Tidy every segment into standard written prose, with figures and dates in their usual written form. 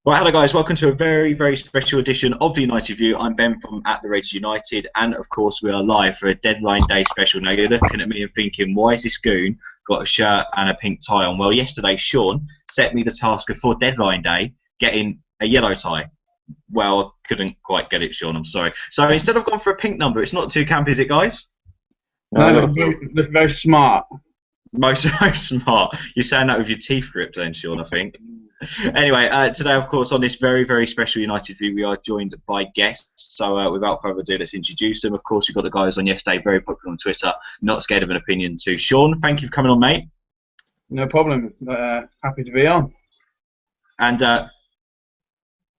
Right, hello guys, welcome to a very special edition of the United View. I'm Ben from at the Reds United, and of course we are live for a deadline day special. Now you're looking at me and thinking, why is this goon got a shirt and a pink tie on? Well, yesterday Shaun set me the task of for deadline day getting a yellow tie. Well, I couldn't quite get it, Shaun, I'm sorry. So instead I've gone for a pink number. It's not too camp, is it, guys? No, No, look very smart. Most smart. You're saying that with your teeth gripped then, Shaun, I think. Anyway, today, of course, on this very special United View, we are joined by guests. So without further ado, let's introduce them. Of course, we've got the guys on yesterday, very popular on Twitter, not scared of an opinion too. Shaun, thank you for coming on, mate. No problem. Happy to be on. And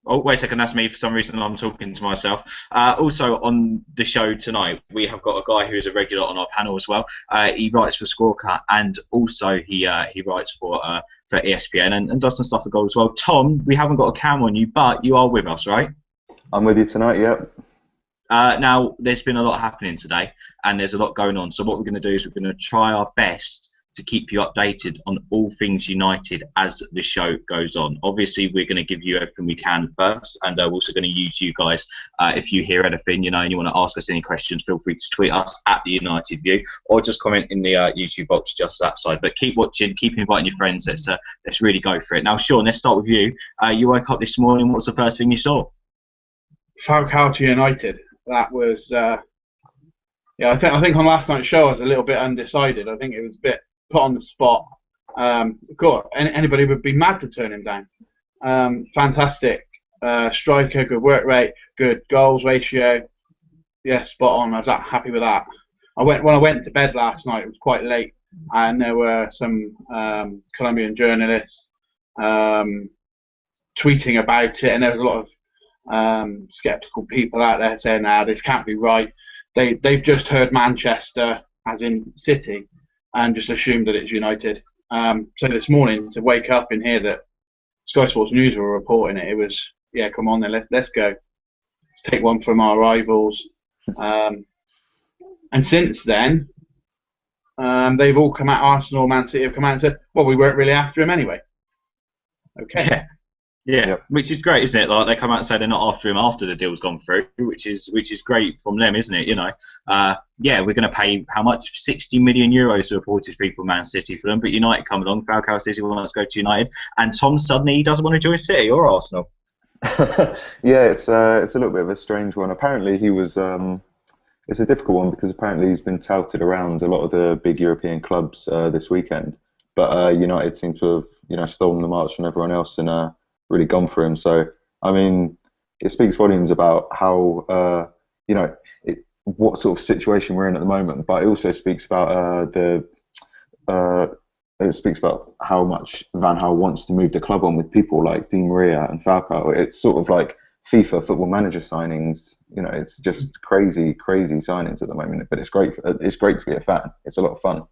oh, wait a second, that's me. For some reason, I'm talking to myself. Also, on the show tonight, we have got a guy who is a regular on our panel as well. He writes for Squawka, and also he writes for ESPN and does some stuff for goal as well. Tom, we haven't got a cam on you, but you are with us, right? I'm with you tonight, yep. Now, there's been a lot happening today, and there's a lot going on. So what we're going to do is we're going to try our best to keep you updated on all things United as the show goes on. Obviously, we're going to give you everything we can first, and we're also going to use you guys. If you hear anything, and you want to ask us any questions, feel free to tweet us at the United View, or just comment in the YouTube box just that side. But keep watching, keep inviting your friends. Let's really go for it. Now, Shaun, let's start with you. You woke up this morning. What's the first thing you saw? Falcao to United. That was, yeah. I think on last night's show I was a little bit undecided. I think it was a bit put on the spot. God, anybody would be mad to turn him down. Fantastic striker, good work rate, good goals ratio. Yeah, spot on. I was happy with that. When I went to bed last night, it was quite late, and there were some Colombian journalists tweeting about it, and there was a lot of skeptical people out there saying, this can't be right. They've just heard Manchester, as in City, and just assumed that it's United. So this morning, to wake up and hear that Sky Sports News were reporting it, it was, yeah, come on then, let's go. Let's take one from our rivals. And since then, they've all come out, Arsenal, Man City have come out and said, well, we weren't really after him anyway. Okay. Yeah, Yep. which is great, isn't it? Like they come out and say they're not after him after the deal's gone through, which is great from them, isn't it? Yeah, we're going to pay how much? 60 million euros to reported fee for Man City for them, but United come along. Falcao says he wants to go to United, and Tom suddenly he doesn't want to join City or Arsenal. Yeah, it's a little bit of a strange one. Apparently he was, it's a difficult one because apparently he's been touted around a lot of the big European clubs this weekend, but United seem to have, stolen the march from everyone else and really gone for him. So, I mean, it speaks volumes about how, what sort of situation we're in at the moment, but it also speaks about it speaks about how much Van Gaal wants to move the club on with people like Di Maria and Falcao. It's sort of like FIFA football manager signings. It's just crazy signings at the moment. But it's great. It's great to be a fan. It's a lot of fun.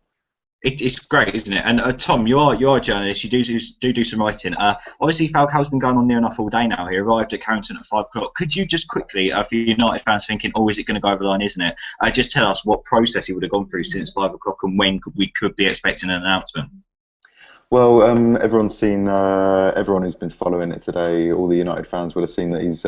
It's great, isn't it? And Tom, you are a journalist. You do some writing. Obviously, Falcao's been going on near enough all day now. He arrived at Carrington at 5 o'clock. Could you just quickly, for United fans thinking, is it going to go over the line, isn't it? Just tell us what process he would have gone through since 5 o'clock and when we could be expecting an announcement. Well, everyone's seen. Everyone who's been following it today, all the United fans will have seen that he's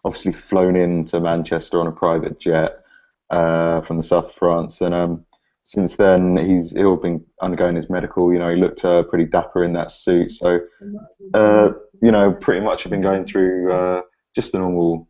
obviously flown into Manchester on a private jet from the south of France, and since then, he'll been undergoing his medical. He looked pretty dapper in that suit. So, pretty much have been going through just the normal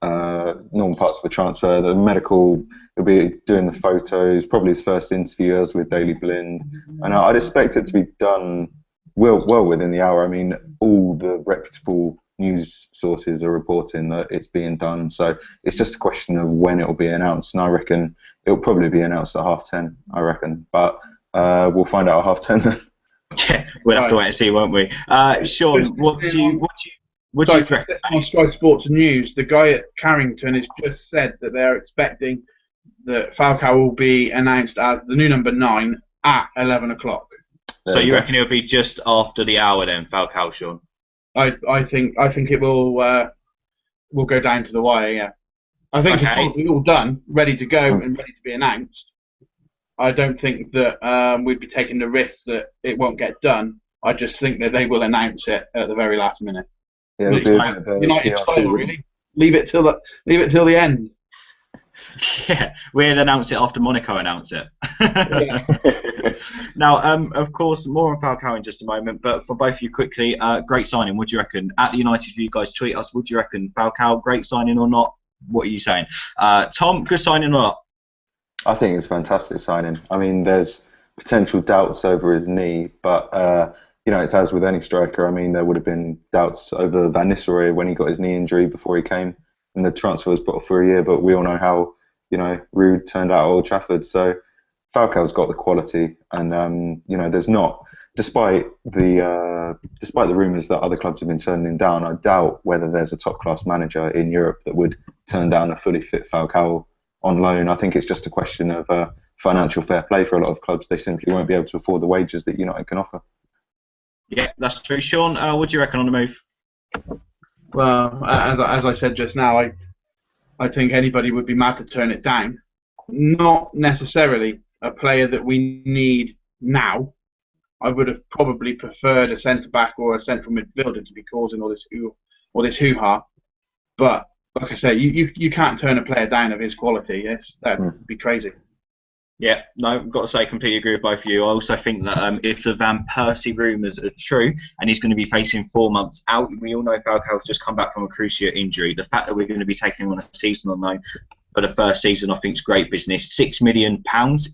parts of the transfer. The medical, he'll be doing the photos. Probably his first interview as with Daley Blind, and I'd expect it to be done well within the hour. I mean, all the reputable news sources are reporting that it's being done. So it's just a question of when it'll be announced, and I reckon it'll probably be announced at 10:30. I reckon, but we'll find out at 10:30. Yeah, we'll have to wait and see, won't we? Shaun, what do you reckon? On Sky Sports News, the guy at Carrington has just said that they're expecting that Falcao will be announced as the new number 9 at 11 o'clock. So you reckon it'll be just after the hour then, Falcao, Shaun? I think it will go down to the wire. Yeah, I think it's probably all done, ready to go and ready to be announced. I don't think that we'd be taking the risk that it won't get done. I just think that they will announce it at the very last minute. Yeah, it would be a bit of a United PR style, coup, really. Leave it till the end. Yeah, we'll announce it after Monaco announce it. Yeah. Now, of course, more on Falcao in just a moment, but for both of you quickly, great signing. What do you reckon? At the United View, guys, tweet us. What do you reckon? Falcao, great signing or not? What are you saying? Tom, good signing or not? I think it's a fantastic signing. I mean, there's potential doubts over his knee, but you know, it's as with any striker. I mean, there would have been doubts over Van Nistelrooy when he got his knee injury before he came, and the transfer was put off for a year. But we all know how, you know, Rude turned out at Old Trafford. So Falcao's got the quality, and you know, there's not, despite the rumours that other clubs have been turning him down. I doubt whether there's a top class manager in Europe that would turn down a fully fit Falcao on loan. I think it's just a question of financial fair play for a lot of clubs. They simply won't be able to afford the wages that United can offer. Yeah, that's true. Shaun, what do you reckon on the move? Well, as I said just now, I think anybody would be mad to turn it down. Not necessarily a player that we need now. I would have probably preferred a centre back or a central midfielder to be causing all this hoo-ha. But like I say, you can't turn a player down of his quality. That'd be crazy. Yeah, no, I've got to say, I completely agree with both of you. I also think that if the Van Persie rumours are true and he's going to be facing 4 months out, we all know Falcao's just come back from a cruciate injury. The fact that we're going to be taking him on a season on loan for the first season, I think is great business. £6 million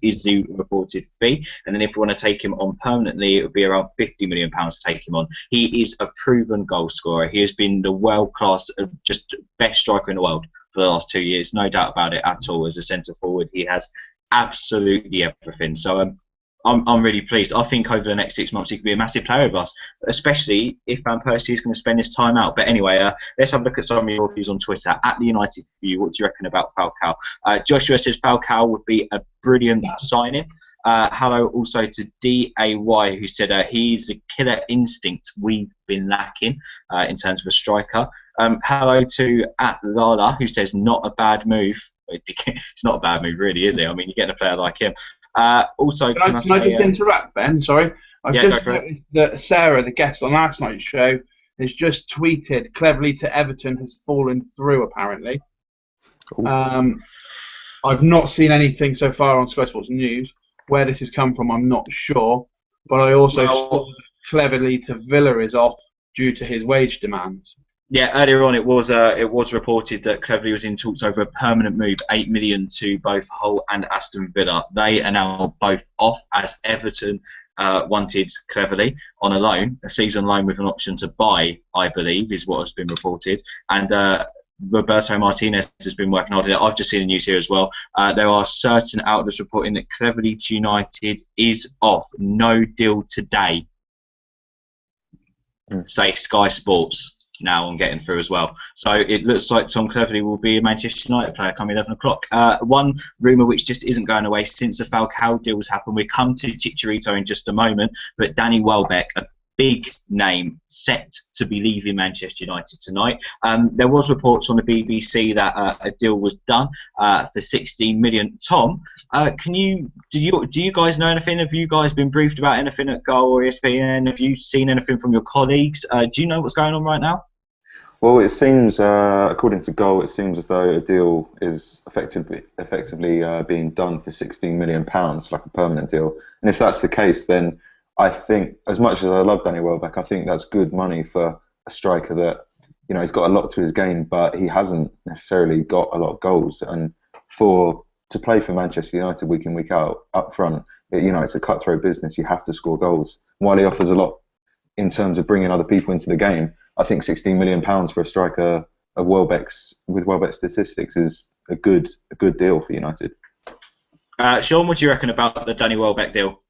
is the reported fee, and then if we want to take him on permanently, it would be around £50 million to take him on. He is a proven goal scorer. He has been the world-class, just best striker in the world for the last 2 years, no doubt about it at all. As a centre forward, he has absolutely everything. So I'm really pleased. I think over the next 6 months he could be a massive player of us, especially if Van Persie is going to spend his time out. But anyway, let's have a look at some of your views on Twitter. At the United View, what do you reckon about Falcao? Joshua says Falcao would be a brilliant signing. Hello also to DAY, who said he's the killer instinct we've been lacking in terms of a striker. Hello to at Lala, who says not a bad move. It's not a bad move, really, is it? I mean, you're getting a player like him. Also, can I just interrupt, Ben? Sorry. I've just noticed that Sarah, the guest on last night's show, has just tweeted Cleverley to Everton has fallen through, apparently. I've not seen anything so far on Sky Sports News. Where this has come from, I'm not sure. But I also saw Cleverley to Villa is off due to his wage demands. Yeah, earlier on it was reported that Cleverley was in talks over a permanent move, £8 million to both Hull and Aston Villa. They are now both off, as Everton wanted Cleverley on a loan, a season loan with an option to buy, I believe, is what has been reported. And Roberto Martinez has been working hard on it. I've just seen the news here as well. There are certain outlets reporting that Cleverley to United is off. No deal today. Say Sky Sports. Now on getting through as well. So it looks like Tom Cleverley will be a Manchester United player come 11 o'clock. One rumour which just isn't going away since the Falcao deals happened. We come to Chicharito in just a moment, but Danny Welbeck, a big name, set to be leaving Manchester United tonight. There was reports on the BBC that a deal was done for 16 million. Tom, do you guys know anything? Have you guys been briefed about anything at Goal or ESPN? Have you seen anything from your colleagues? Do you know what's going on right now? Well, it seems, according to Goal, it seems as though a deal is effectively being done for £16 million, like a permanent deal. And if that's the case, then I think, as much as I love Danny Welbeck, I think that's good money for a striker that, you know, he's got a lot to his game, but he hasn't necessarily got a lot of goals. And to play for Manchester United week in, week out, up front, you know, it's a cutthroat business. You have to score goals. While he offers a lot in terms of bringing other people into the game, I think £16 million for a striker of Welbeck's statistics is a good deal for United. Shaun, what do you reckon about the Danny Welbeck deal?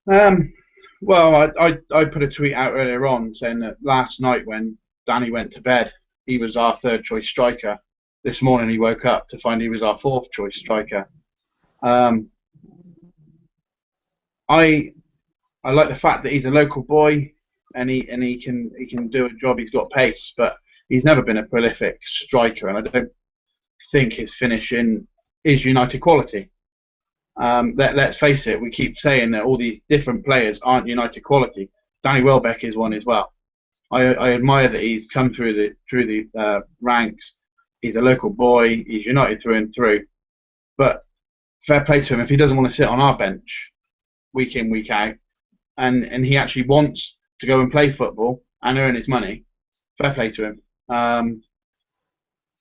Well, I put a tweet out earlier on saying that last night when Danny went to bed, he was our third choice striker. This morning he woke up to find he was our fourth choice striker. I like the fact that he's a local boy and he can do a job. He's got pace, but he's never been a prolific striker, and I don't think his finishing is United quality. Let's face it, we keep saying that all these different players aren't United quality. Danny Welbeck is one as well. I admire that he's come through the ranks. He's a local boy. He's United through and through. But fair play to him if he doesn't want to sit on our bench week in, week out, and he actually wants to go and play football and earn his money. Fair play to him.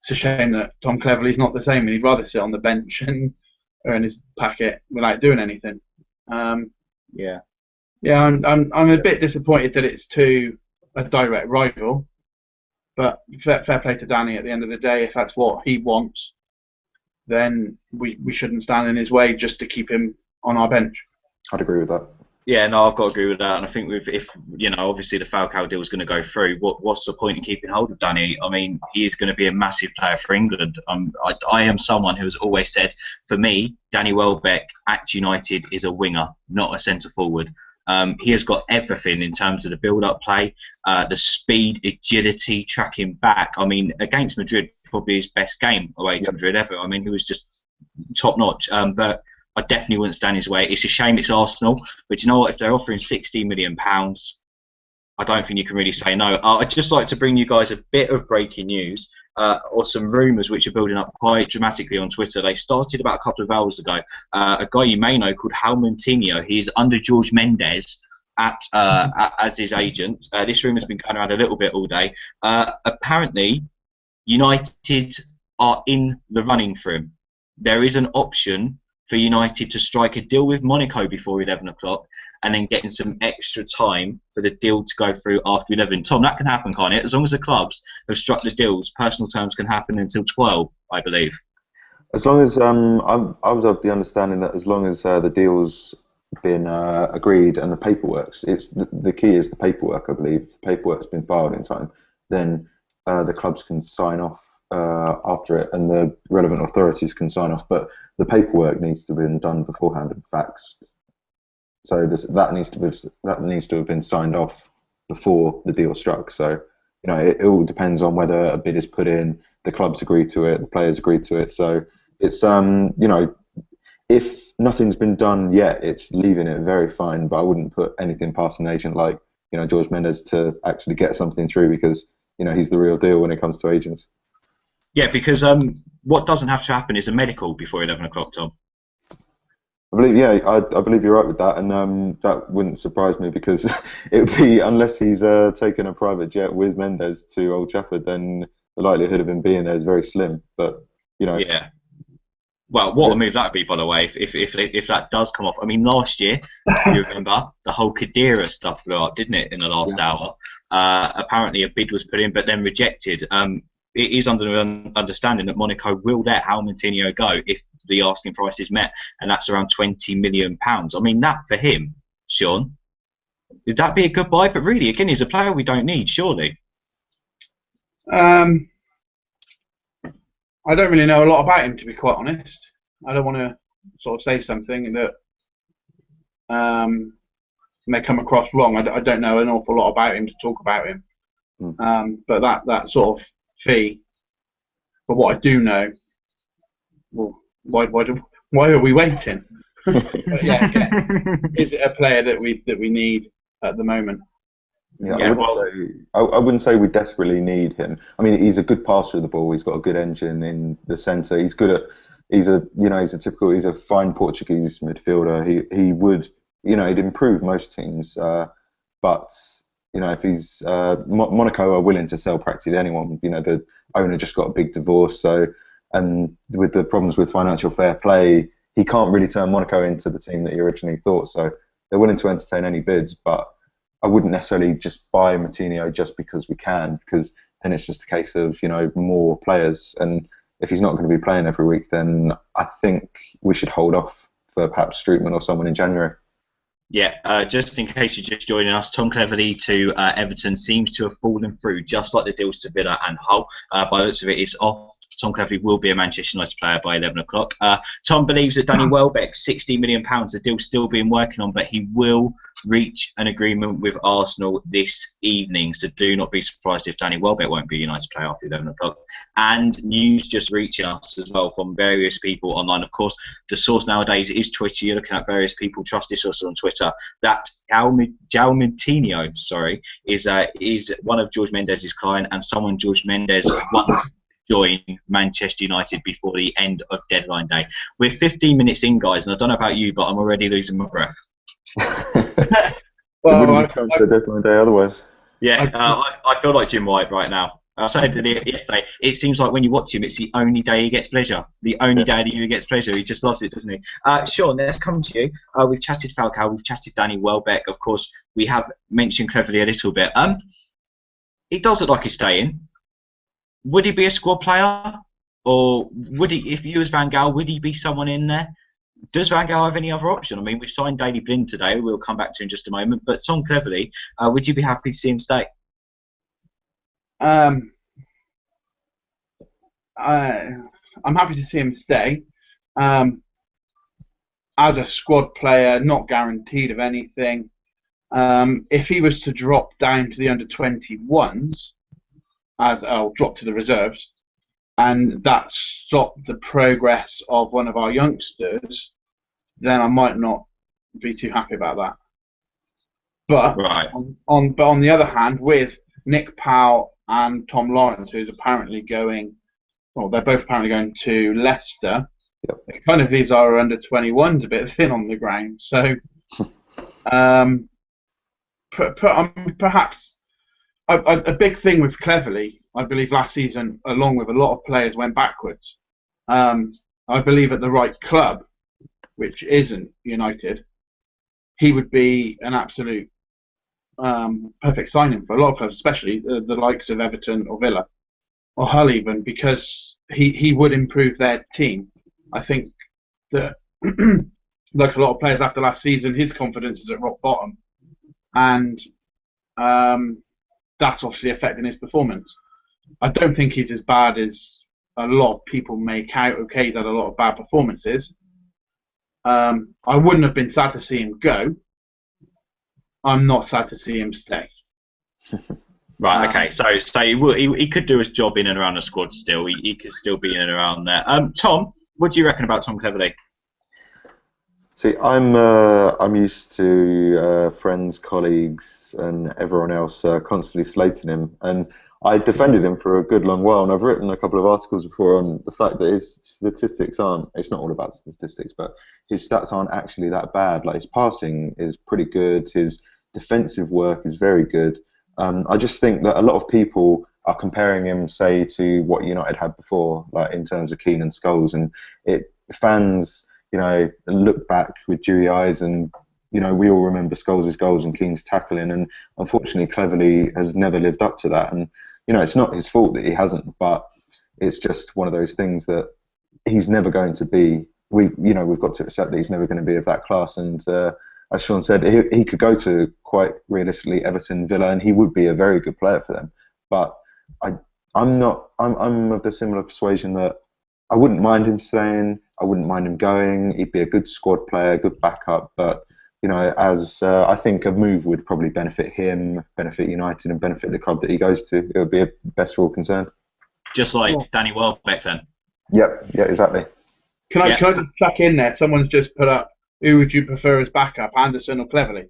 It's a shame that Tom Cleverley's not the same, and he'd rather sit on the bench and earn his packet without doing anything. Yeah, I'm a bit disappointed that it's to a direct rival, but fair play to Danny at the end of the day. If that's what he wants, then we shouldn't stand in his way just to keep him on our bench. I'd agree with that. Yeah, no, I've got to agree with that, and I think if obviously the Falcao deal is going to go through, what's the point in keeping hold of Danny? I mean, he is going to be a massive player for England. I am someone who has always said, for me, Danny Welbeck at United is a winger, not a centre forward. He has got everything in terms of the build-up play, the speed, agility, tracking back. I mean, against Madrid, probably his best game away to Madrid ever. I mean, he was just top-notch. But I definitely wouldn't stand his way. It's a shame it's Arsenal, but you know what? If they're offering £60 million, I don't think you can really say no. I'd just like to bring you guys a bit of breaking news, or some rumours which are building up quite dramatically on Twitter. They started about a couple of hours ago. A guy you may know called Joao Moutinho. He's under Jorge Mendes as his agent. This rumour's been going around a little bit all day. Apparently, United are in the running for him. There is an option for United to strike a deal with Monaco before 11 o'clock and then getting some extra time for the deal to go through after 11. Tom, that can happen, can't it? As long as the clubs have struck the deals, personal terms can happen until 12, I believe. As long as I was of the understanding that as long as the deal's been agreed and the paperwork's, the key is the paperwork, I believe. If the paperwork's been filed in time, then the clubs can sign off after it, and the relevant authorities can sign off. But the paperwork needs to have been done beforehand and faxed. So that needs to have been signed off before the deal struck. So it all depends on whether a bid is put in, the clubs agree to it, the players agree to it. So it's if nothing's been done yet, it's leaving it very fine. But I wouldn't put anything past an agent like Jorge Mendes to actually get something through, because he's the real deal when it comes to agents. Yeah, because what doesn't have to happen is a medical before 11 o'clock, Tom. I believe you're right with that, and that wouldn't surprise me, because it would be, unless he's taken a private jet with Mendes to Old Trafford, then the likelihood of him being there is very slim. But yeah. Well, what a move that would be, by the way, if that does come off. I mean, last year, if you remember, the whole Khedira stuff blew up, didn't it, in the last hour? Apparently, a bid was put in, but then rejected. It is under the understanding that Monaco will let Joao Moutinho go if the asking price is met, and that's around £20 million. I mean, that for him, Shaun, would that be a good buy? But really, again, he's a player we don't need, surely. I don't really know a lot about him, to be quite honest. I don't want to sort of say something that may come across wrong. I don't know an awful lot about him to talk about him. But that sort of fee, for what I do know, well, why are we waiting? But yeah, is it a player that we need at the moment? Yeah, I wouldn't say we desperately need him. I mean, he's a good passer of the ball. He's got a good engine in the centre. He's good at. He's a fine Portuguese midfielder. He would, he'd improve most teams. But if he's Monaco are willing to sell practically anyone. The owner just got a big divorce, and with the problems with financial fair play, he can't really turn Monaco into the team that he originally thought. So they're willing to entertain any bids, but I wouldn't necessarily just buy Moutinho just because we can, because then it's just a case of more players, and if he's not going to be playing every week, then I think we should hold off for perhaps Strootman or someone in January. Yeah, just in case you're just joining us, Tom Cleverley to Everton seems to have fallen through, just like the deals to Villa and Hull. By the looks of it, it's off Tom Cleverley will be a Manchester United player by 11 o'clock. Tom believes that Danny Welbeck, £60 million, the deal's still being working on, but he will reach an agreement with Arsenal this evening. So do not be surprised if Danny Welbeck won't be a United player after 11 o'clock. And news just reaching us as well from various people online. Of course, the source nowadays is Twitter. You're looking at various people. Trust this source on Twitter. That Joao Moutinho, is one of George Mendes's client, and someone George Mendes wants to join Manchester United before the end of deadline day. We're 15 minutes in, guys, and I don't know about you, but I'm already losing my breath. Well, it wouldn't come to the deadline day otherwise. Yeah, I feel like Jim White right now. I said it yesterday. It seems like when you watch him, it's the only day he gets pleasure. The only day that he gets pleasure. He just loves it, doesn't he? Shaun, let's come to you. We've chatted Falcao. We've chatted Danny Welbeck. Of course, we have mentioned Cleverley a little bit. It does look like he's staying. Would he be a squad player, or would he? If you was Van Gaal, would he be someone in there? Does Van Gaal have any other option? I mean, we've signed Daley Blind today. We'll come back to in just a moment. But Tom Cleverley, would you be happy to see him stay? I'm happy to see him stay. As a squad player, not guaranteed of anything. If he was to drop down to the under-21s, drop to the reserves, and that stopped the progress of one of our youngsters, then I might not be too happy about that. But on the other hand, with Nick Powell and Tom Lawrence, who's apparently going, well, they're both apparently going to Leicester. Yep. It kind of leaves our under-21s a bit thin on the ground. So, perhaps a big thing with Cleverley, I believe last season, along with a lot of players, went backwards. I believe at the right club, which isn't United, he would be an absolute perfect signing for a lot of clubs, especially the likes of Everton or Villa or Hull even, because he would improve their team. I think that, like a lot of players after last season, his confidence is at rock bottom, and that's obviously affecting his performance. I don't think he's as bad as a lot of people make out. Okay, he's had a lot of bad performances. I wouldn't have been sad to see him go. I'm not sad to see him stay. Right. Okay. So he could do his job in and around the squad still. He could still be in and around there. Tom, what do you reckon about Tom Cleverley? See, I'm used to friends, colleagues, and everyone else constantly slating him, and I defended him for a good long while. And I've written a couple of articles before on the fact that his statistics aren't. It's not all about statistics, but his stats aren't actually that bad. Like, his passing is pretty good. His defensive work is very good. I just think that a lot of people are comparing him, say, to what United had before, like in terms of Keane and Scholes, and fans, look back with dewy eyes, and we all remember Scholes' goals and Keane's tackling, and unfortunately Cleverley has never lived up to that. And it's not his fault that he hasn't, but it's just one of those things that he's never going to be. We've got to accept that he's never going to be of that class. And as Shaun said, he could go to, quite realistically, Everton, Villa, and he would be a very good player for them. But I'm of the similar persuasion that I wouldn't mind him staying. I wouldn't mind him going. He'd be a good squad player, good backup. But I think a move would probably benefit him, benefit United, and benefit the club that he goes to. It would be best for all concerned. Just like Danny Welbeck, then. Yep. Yeah. Exactly. Can I just chuck in there? Someone's just put up, who would you prefer as backup, Anderson or Cleverley?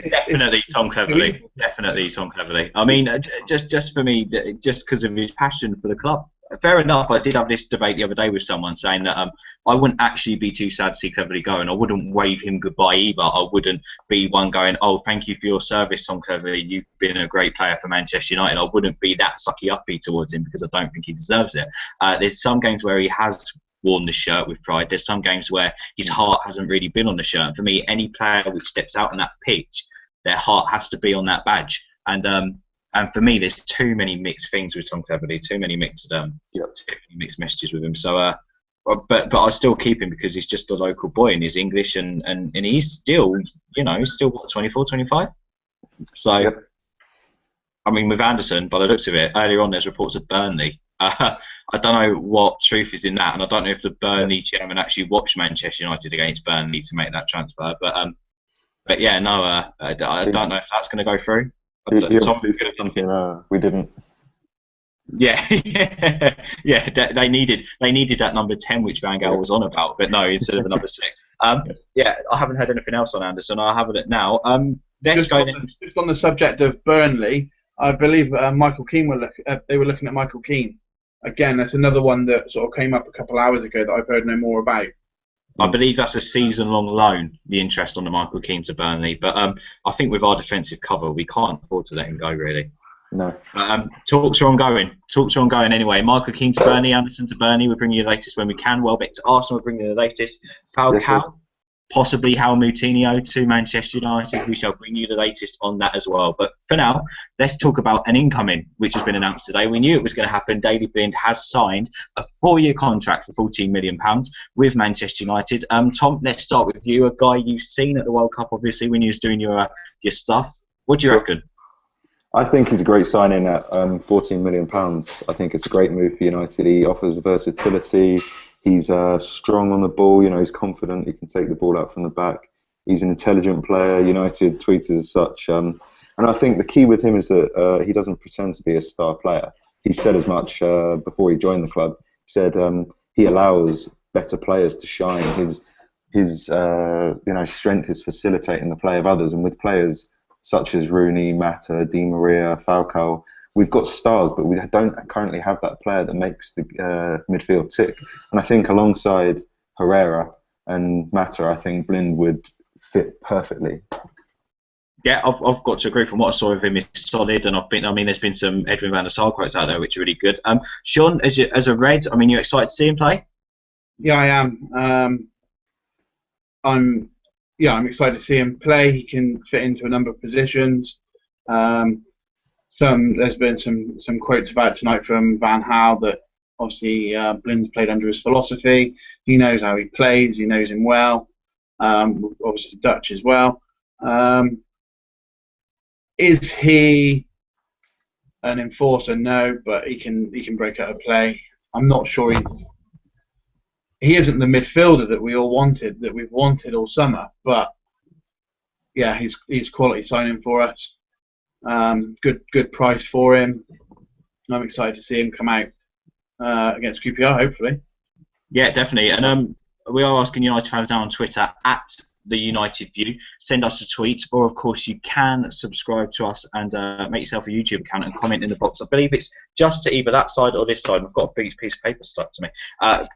Definitely Tom Cleverley. Definitely Tom Cleverley. I mean, just for me, just because of his passion for the club. Fair enough. I did have this debate the other day with someone saying that I wouldn't actually be too sad to see Cleverley go, and I wouldn't wave him goodbye either. I wouldn't be one going, "Oh, thank you for your service, Tom Cleverley. You've been a great player for Manchester United." I wouldn't be that sucky-uppy towards him because I don't think he deserves it. There's some games where he has worn the shirt with pride. There's some games where his heart hasn't really been on the shirt. And for me, any player which steps out on that pitch, their heart has to be on that badge. And for me, there's too many mixed things with Tom Cleverley, too many mixed messages with him. So, but I still keep him because he's just a local boy and he's English and he's still, he's still what, 24, 25? So, I mean, with Anderson, by the looks of it, earlier on there's reports of Burnley. I don't know what truth is in that, and I don't know if the Burnley chairman actually watched Manchester United against Burnley to make that transfer. But yeah, no, I don't know if that's going to go through. He obviously said something we didn't. Yeah, yeah. They needed that number 10, which Van Gaal was on about, but no, instead of the number 6. Yeah, I haven't heard anything else on Anderson. I'll have it now. Just on the subject of Burnley, I believe Michael Keane they were looking at Michael Keane. Again, that's another one that sort of came up a couple of hours ago that I've heard no more about. I believe that's a season-long loan, the interest on the Michael Keane to Burnley. But I think with our defensive cover, we can't afford to let him go, really. No. Talks are ongoing anyway. Michael Keane to Burnley, Anderson to Burnley. We'll bring you the latest when we can. Welbeck to Arsenal. We'll bring you the latest. Falcao, possibly Joao Moutinho to Manchester United. We shall bring you the latest on that as well. But for now, let's talk about an incoming which has been announced today. We knew it was going to happen. Daley Blind has signed a 4-year contract for £14 million with Manchester United. Tom, let's start with you. A guy you've seen at the World Cup, obviously, when you was doing your stuff. What do you reckon? I think he's a great signing at £14 million. I think it's a great move for United. He offers versatility. He's strong on the ball. You know, he's confident. He can take the ball out from the back. He's an intelligent player. United tweeted as such. And I think the key with him is that he doesn't pretend to be a star player. He said as much before he joined the club. He said he allows better players to shine. His strength is facilitating the play of others. And with players such as Rooney, Mata, Di Maria, Falcao, we've got stars, but we don't currently have that player that makes the midfield tick. And I think alongside Herrera and Mata, I think Blind would fit perfectly. Yeah, I've got to agree. From what I saw of him, he's solid, and there's been some Edwin van der Sar quotes out there which are really good. Shaun, as a Red, you excited to see him play? Yeah, I am. I'm excited to see him play. He can fit into a number of positions. There's been some quotes about tonight from Van Gaal that obviously Blind's played under his philosophy. He knows how he plays. He knows him well. Obviously Dutch as well. Is he an enforcer? No, but he can break out a play. I'm not sure he isn't the midfielder that we've wanted all summer, but yeah, he's quality signing for us. Good price for him. I'm excited to see him come out against QPR, hopefully. Yeah, definitely. And we are asking United fans now on Twitter at the United View. Send us a tweet, or of course you can subscribe to us and make yourself a YouTube account and comment in the box. I believe it's just to either that side or this side. I've got a big piece of paper stuck to me.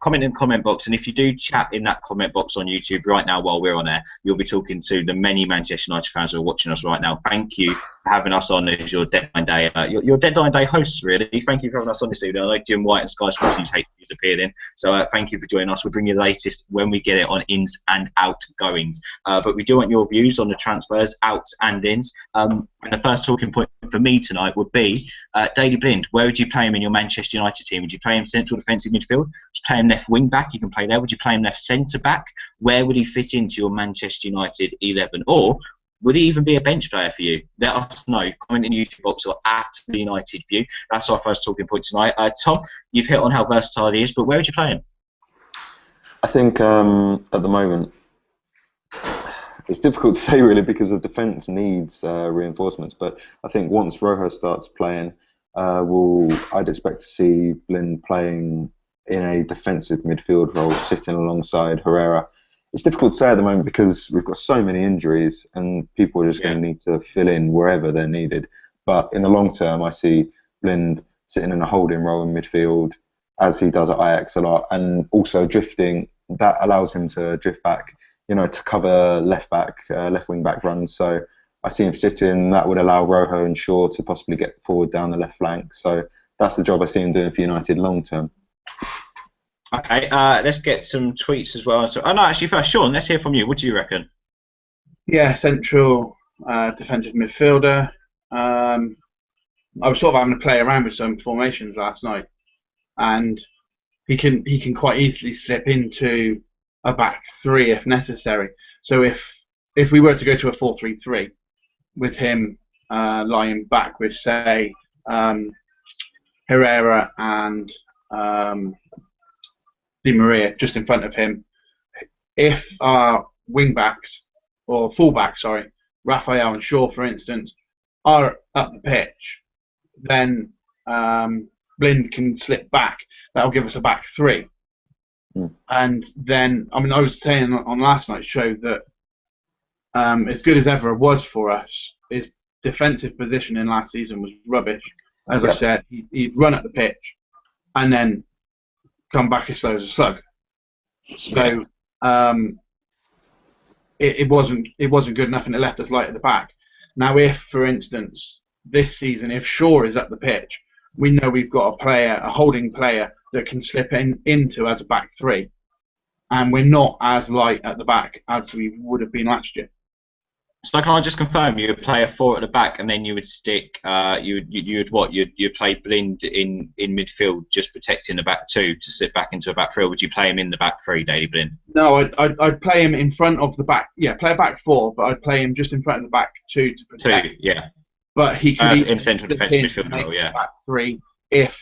Comment in the comment box, and if you do chat in that comment box on YouTube right now while we're on air, you'll be talking to the many Manchester United fans who are watching us right now. Thank you for having us on as your Deadline Day, your Deadline Day hosts, really. Thank you for having us on this evening. I know Jim White and Sky Sports News hate you've appeared in, so thank you for joining us. We'll bring you the latest when we get it on ins and outgoings. But we do want your views on the transfers, outs and ins. And the first talking point for me tonight would be Daley Blind. Where would you play him in your Manchester United team? Would you play him central defensive midfield? Would you play him left wing back? You can play there. Would you play him left centre back? Where would he fit into your Manchester United 11? Or would he even be a bench player for you? Let us know. Comment in the YouTube box or at the United View. That's our first talking point tonight. Tom, you've hit on how versatile he is, but where would you play him? I think at the moment, it's difficult to say really because the defence needs reinforcements. But I think once Rojo starts playing, I'd expect to see Blind playing in a defensive midfield role, sitting alongside Herrera. It's difficult to say at the moment because we've got so many injuries and people are just going to need to fill in wherever they're needed. But in the long term, I see Blind sitting in a holding role in midfield, as he does at Ajax a lot, and also drifting. That allows him to drift back, to cover left wing back runs. So I see him sitting. That would allow Rojo and Shaw to possibly get forward down the left flank. So that's the job I see him doing for United long term. Okay, let's get some tweets as well. So, no, actually, first, Shaun, let's hear from you. What do you reckon? Yeah, central defensive midfielder. I was sort of having to play around with some formations last night, and he can quite easily slip into a back three if necessary. So if we were to go to a 4-3-3 with him lying back with, say, Herrera and Di Maria just in front of him, if our wing-backs, or full-backs, sorry, Raphael and Shaw, for instance, are up the pitch, then Blind can slip back. That'll give us a back three. And then, I mean, I was saying on last night's show that as good as ever it was for us, his defensive position in last season was rubbish. As I said, he'd run up the pitch and then come back as slow as a slug. So it wasn't good enough, and it left us light at the back. Now, if, for instance, this season, if Shaw is up the pitch, we know we've got a holding player that can slip into as a back three, and we're not as light at the back as we would have been last year. So can I just confirm you would play a 4 at the back, and then you would stick you'd play Blind in midfield, just protecting the back 2 to sit back into a back 3, or would you play him in the back 3, Daley Blind? No, I'd play him in front of the back. Yeah, play a back 4, but I'd play him just in front of the back 2 to protect. 2, yeah. But he could in central defensive midfield role, yeah. Back 3 if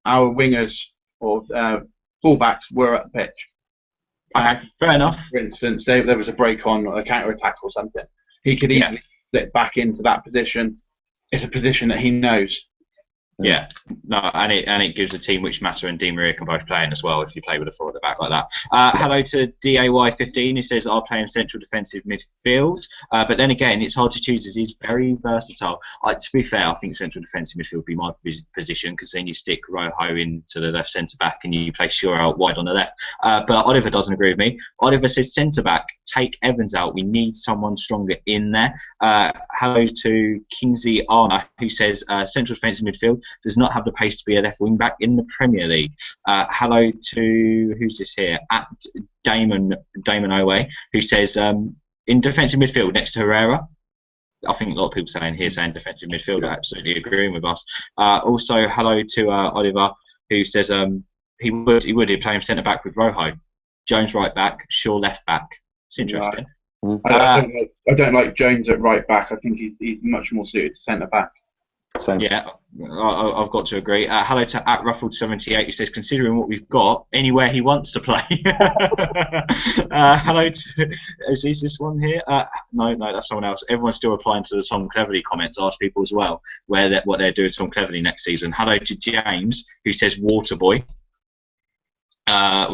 our wingers or fullbacks were at the pitch. Okay, fair enough. For instance, there was a break on a counter attack or something. He could easily slip back into that position. It's a position that he knows. Yeah, no, and it gives a team which Mata and Di Maria can both play in as well if you play with a 4 at the back like that. Hello to DAY15, who says I'll play in central defensive midfield, but then again it's hard to choose as he's very versatile. To be fair, I think central defensive midfield would be my position, because then you stick Rojo into the left centre back and you play Shaw out wide on the left. But Oliver doesn't agree with me. Oliver says centre back, take Evans out. We need someone stronger in there. Hello to Kingsley Arna, who says central defensive midfield does not have the pace to be a left wing back in the Premier League. Hello to, who's this here? At Damon Owe, who says in defensive midfield next to Herrera. I think a lot of people saying defensive midfield are absolutely agreeing with us. Also, hello to Oliver, who says he'd play him centre back with Rojo, Jones right back, Shaw left back. It's interesting. I don't like Jones at right back. I think he's much more suited to centre back. Same. Yeah, I've got to agree. Hello to @Ruffled78, who says, considering what we've got, anywhere he wants to play. Hello to, is this one here? No, that's someone else. Everyone's still replying to the Tom Cleverley comments. Ask people as well what they're doing to Tom Cleverley next season. Hello to James, who says Waterboy,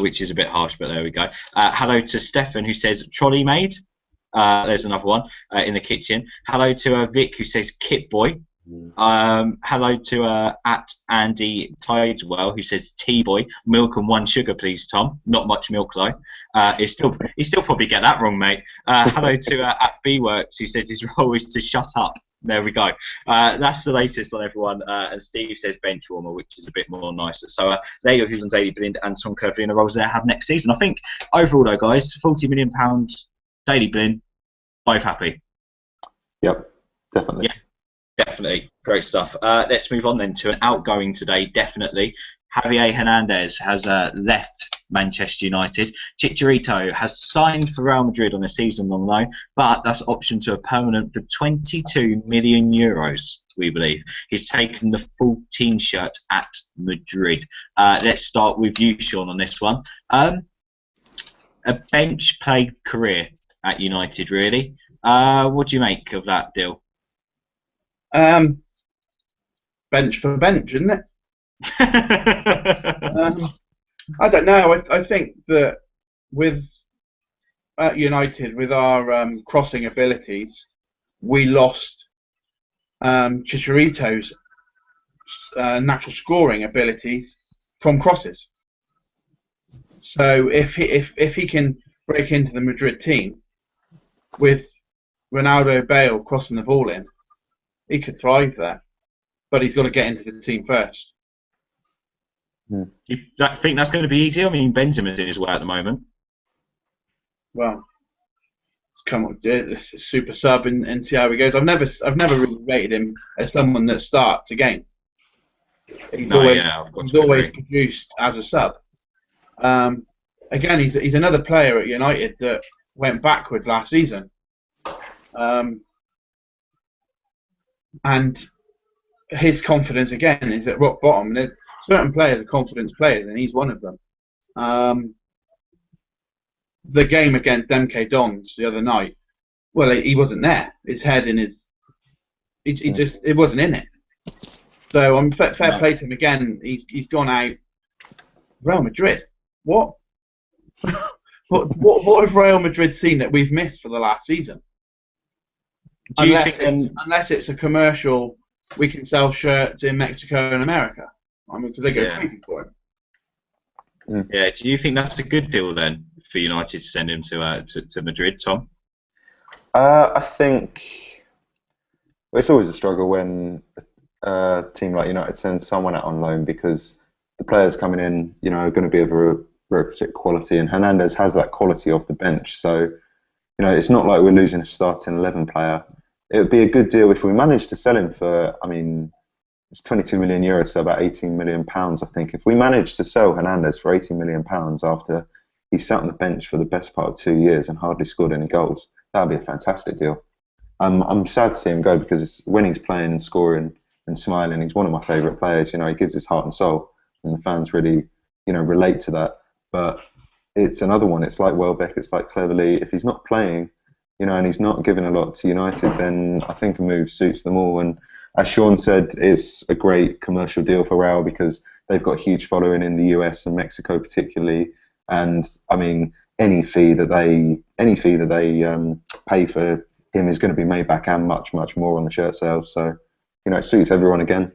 which is a bit harsh, but there we go. Hello to Stefan, who says Trolley Maid. There's another one in the kitchen. Hello to Vic, who says Kit Boy. Hello to @Andy Tideswell, who says T-boy, milk and 1 sugar please, Tom. Not much milk though. He still probably get that wrong, mate. Hello to @BWorks, who says his role is to shut up. There we go. That's the latest on everyone. And Steve says bench warmer, which is a bit more nicer. So there you go, on Daley Blind and Tom Cleverley in the roles they have next season. I think overall though, guys, £40 million Daley Blind, both happy. Yep, definitely. Yeah. Definitely. Great stuff. Let's move on then to an outgoing today, definitely. Javier Hernandez has left Manchester United. Chicharito has signed for Real Madrid on a season-long loan, but that's optioned to a permanent for €22 million, we believe. He's taken the full team shirt at Madrid. Let's start with you, Shaun, on this one. A bench-played career at United, really. What do you make of that deal? Bench for bench, isn't it? I don't know. I think that at United, with our crossing abilities, we lost Chicharito's natural scoring abilities from crosses. So if he can break into the Madrid team with Ronaldo, Bale crossing the ball in, he could thrive there, but he's got to get into the team first. You think that's going to be easy? I mean, Benzema's in his way at the moment. Well, come on, this is super sub and see how he goes. I've never really rated him as someone that starts a game. He's always produced as a sub. Again, he's another player at United that went backwards last season. and his confidence again is at rock bottom. There's certain players are confidence players, and he's one of them. The game against MK Dons the other night, well, he wasn't there. His head in his, it wasn't in it. So fair play to him again. He's gone out. Real Madrid. What? what have Real Madrid seen that we've missed for the last season? Unless it's a commercial, we can sell shirts in Mexico and America. I mean, because they go crazy for it. Yeah. Do you think that's a good deal then for United to send him to Madrid, Tom? I think it's always a struggle when a team like United sends someone out on loan, because the players coming in, are going to be of a requisite quality, and Hernandez has that quality off the bench. So, it's not like we're losing a starting 11 player. It would be a good deal if we managed to sell him for, it's 22 million euros, so about 18 million pounds, I think. If we managed to sell Hernandez for 18 million pounds after he sat on the bench for the best part of 2 years and hardly scored any goals, that would be a fantastic deal. I'm sad to see him go, because when he's playing and scoring and smiling, he's one of my favourite players. He gives his heart and soul, and the fans really, relate to that. But it's another one. It's like Welbeck, it's like Cleverley. If he's not playing, and he's not giving a lot to United, then I think a move suits them all. And as Shaun said, it's a great commercial deal for Real, because they've got a huge following in the US and Mexico particularly. And any fee that they pay for him is going to be made back, and much, much more on the shirt sales. So, it suits everyone again.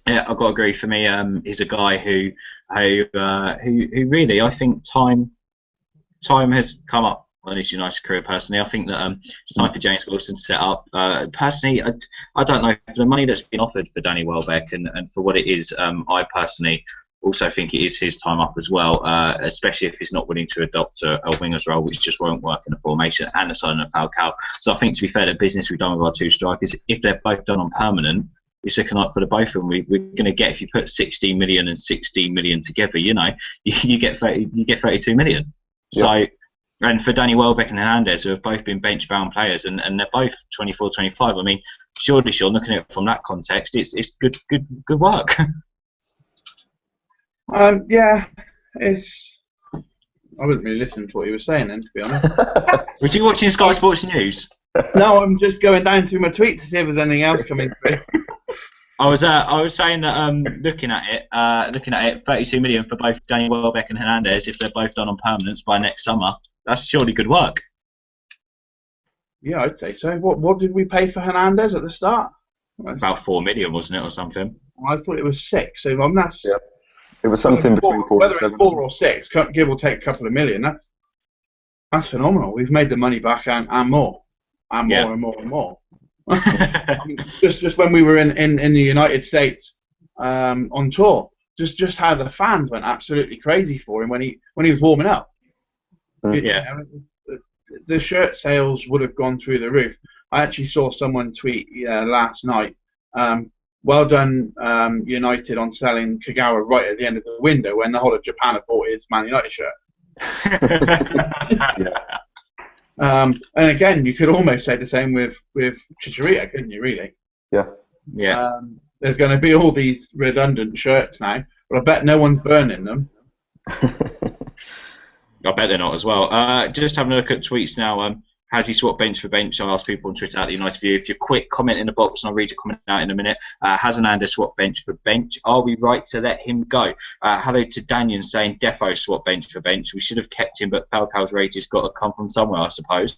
Yeah, I've got to agree. For me, he's a guy who really, I think time has come up on his United career. Personally, I think that it's time for James Wilson to set up. Personally, I don't know, for the money that's been offered for Danny Welbeck and for what it is. I personally also think it is his time up as well, especially if he's not willing to adopt a winger's role, which just won't work in the formation, and the signing of Falcao. So I think, to be fair, the business we've done with our two strikers, if they're both done on permanent, it's looking like for the both of them, we're going to get, if you put 16 million and 16 million together, you get 32 million. Yeah. So, and for Danny Welbeck and Hernandez, who have both been bench-bound players, and they're both 24, 25. Surely, Shaun, looking at it from that context, it's good work. Yeah, it's. I wasn't really listening to what he was saying then, to be honest. Were you watching Sky Sports News? No, I'm just going down through my tweets to see if there's anything else coming through. I was saying that looking at it, 32 million for both Danny Welbeck and Hernandez, if they're both done on permanence by next summer, that's surely good work. Yeah, I'd say so. What did we pay for Hernandez at the start? About 4 million, wasn't it, or something? I thought it was 6. So that's. Yeah. It was something between 4 whether and 7. It's 4 or 6, give or take a couple of million. That's phenomenal. We've made the money back and more, and more and more and more. Just when we were in the United States on tour, just how the fans went absolutely crazy for him when he was warming up. The shirt sales would have gone through the roof. I actually saw someone tweet last night. Well done, United, on selling Kagawa right at the end of the window when the whole of Japan had bought his Man United shirt. And again, you could almost say the same with Chicharito, couldn't you, really? Yeah. Yeah. There's going to be all these redundant shirts now, but I bet no one's burning them. I bet they're not as well. Just having a look at tweets now. Has he swapped bench for bench? I asked people on Twitter at the United View. If you're quick, comment in the box and I'll read your comment out in a minute. Has Hernandez swapped bench for bench? Are we right to let him go? Hello to Daniel saying defo swap bench for bench. We should have kept him, but Falcao's rage has got to come from somewhere, I suppose.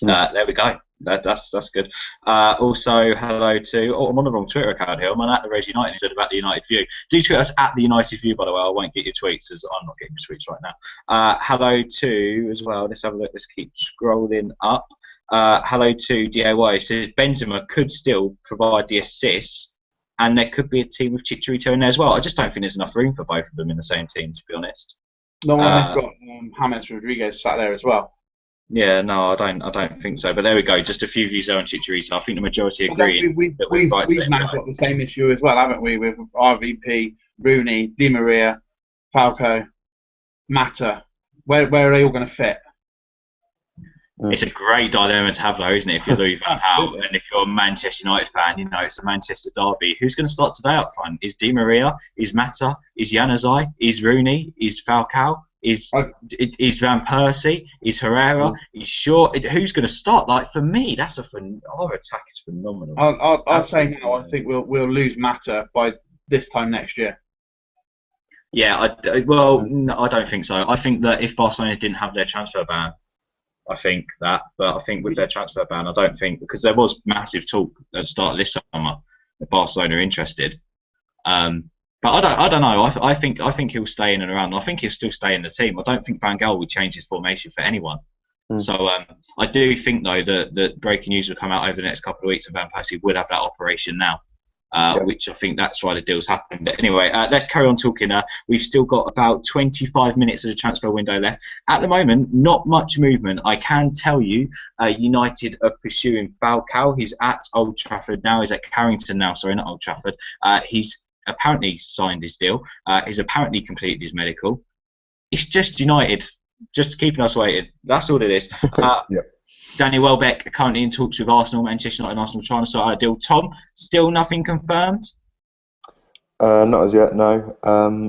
There we go. That's good. Also, hello to. I'm on the wrong Twitter account here. I'm on at the Res United instead of at the United View. Do tweet us at the United View, by the way. I won't get your tweets as I'm not getting your tweets right now. Hello to as well. Let's have a look. Let's keep scrolling up. Hello to DIY. It says Benzema could still provide the assists, and there could be a team with Chicharito in there as well. I just don't think there's enough room for both of them in the same team, to be honest. No, we've got James Rodriguez sat there as well. Yeah, no, I don't think so. But there we go. Just a few views there on Chicharito. I think the majority agree. We've now got the same issue as well, haven't we? With RVP, Rooney, Di Maria, Falcao, Mata. Where are they all going to fit? It's a great dilemma to have, though, isn't it? If you're Louis van Gaal and if you're a Manchester United fan, it's a Manchester derby. Who's going to start today up front? Is Di Maria? Is Mata? Is Januzaj? Is Rooney? Is Falcao? Is Van Persie? Is Herrera? Is Shaw? Who's going to start? Like, for me, our attack is phenomenal. I'll say now, I think we'll lose Mata by this time next year. Yeah, no, I don't think so. I think that if Barcelona didn't have their transfer ban, I think that. But I think with their transfer ban, I don't think, because there was massive talk at the start of this summer that Barcelona are interested. But I don't know. I think he'll stay in and around. I think he'll still stay in the team. I don't think Van Gaal would change his formation for anyone. So I do think, though, that breaking news will come out over the next couple of weeks, and Van Persie would have that operation now. Which I think that's why the deal's happened. But anyway, let's carry on talking. We've still got about 25 minutes of the transfer window left. At the moment, not much movement. I can tell you, United are pursuing Falcao. He's at Old Trafford now. He's at Carrington now. Sorry, not Old Trafford. He's apparently signed his deal. He's apparently completed his medical. It's just United, just keeping us waiting. That's all it is. Danny Welbeck currently in talks with Arsenal, Manchester United and Arsenal trying to sort out a deal. Tom, still nothing confirmed? Not as yet, no.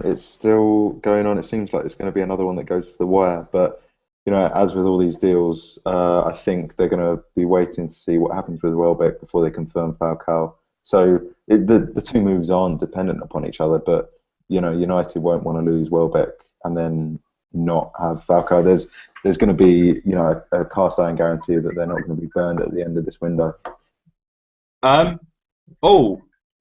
It's still going on. It seems like it's going to be another one that goes to the wire. But, as with all these deals, I think they're going to be waiting to see what happens with Welbeck before they confirm Falcao. So the two moves aren't dependent upon each other. But, United won't want to lose Welbeck and then not have Falcao. There's going to be, a cast iron guarantee that they're not going to be burned at the end of this window.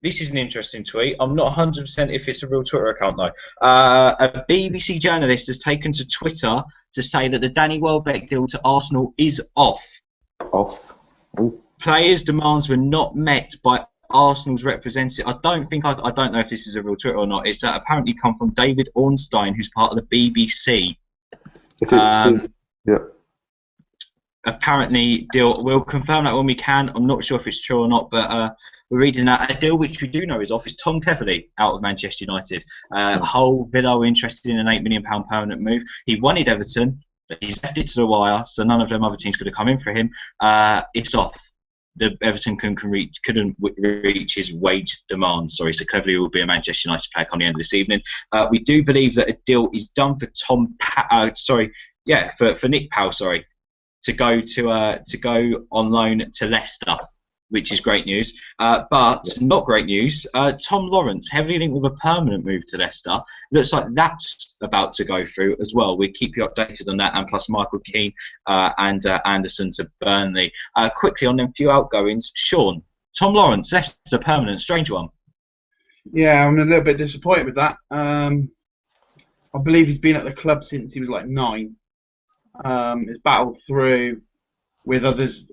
This is an interesting tweet. I'm not 100% if it's a real Twitter account, though. A BBC journalist has taken to Twitter to say that the Danny Welbeck deal to Arsenal is off. Ooh. Players' demands were not met by Arsenal's representative. I don't know if this is a real Twitter or not. It's apparently come from David Ornstein, who's part of the BBC. If it's apparently, deal. We'll confirm that when we can. I'm not sure if it's true or not, but we're reading that. A deal which we do know is off is Tom Cleverley out of Manchester United. Hull Villa were interested in an £8 million permanent move. He wanted Everton, but he's left it to the wire, so none of them other teams could have come in for him. It's off. The Everton couldn't reach his wage demands. Sorry, so Cleverley will be a Manchester United player come the end of this evening. We do believe that a deal is done for for Nick Powell. Sorry, to go on loan to Leicester, which is great news. But not great news. Tom Lawrence, heavily linked with a permanent move to Leicester. Looks like that's about to go through as well. We'll keep you updated on that, and plus Michael Keane and Anderson to Burnley. Quickly on them few outgoings. Shaun, Tom Lawrence, Leicester permanent, strange one. Yeah, I'm a little bit disappointed with that. I believe he's been at the club since he was like 9. He's battled through with others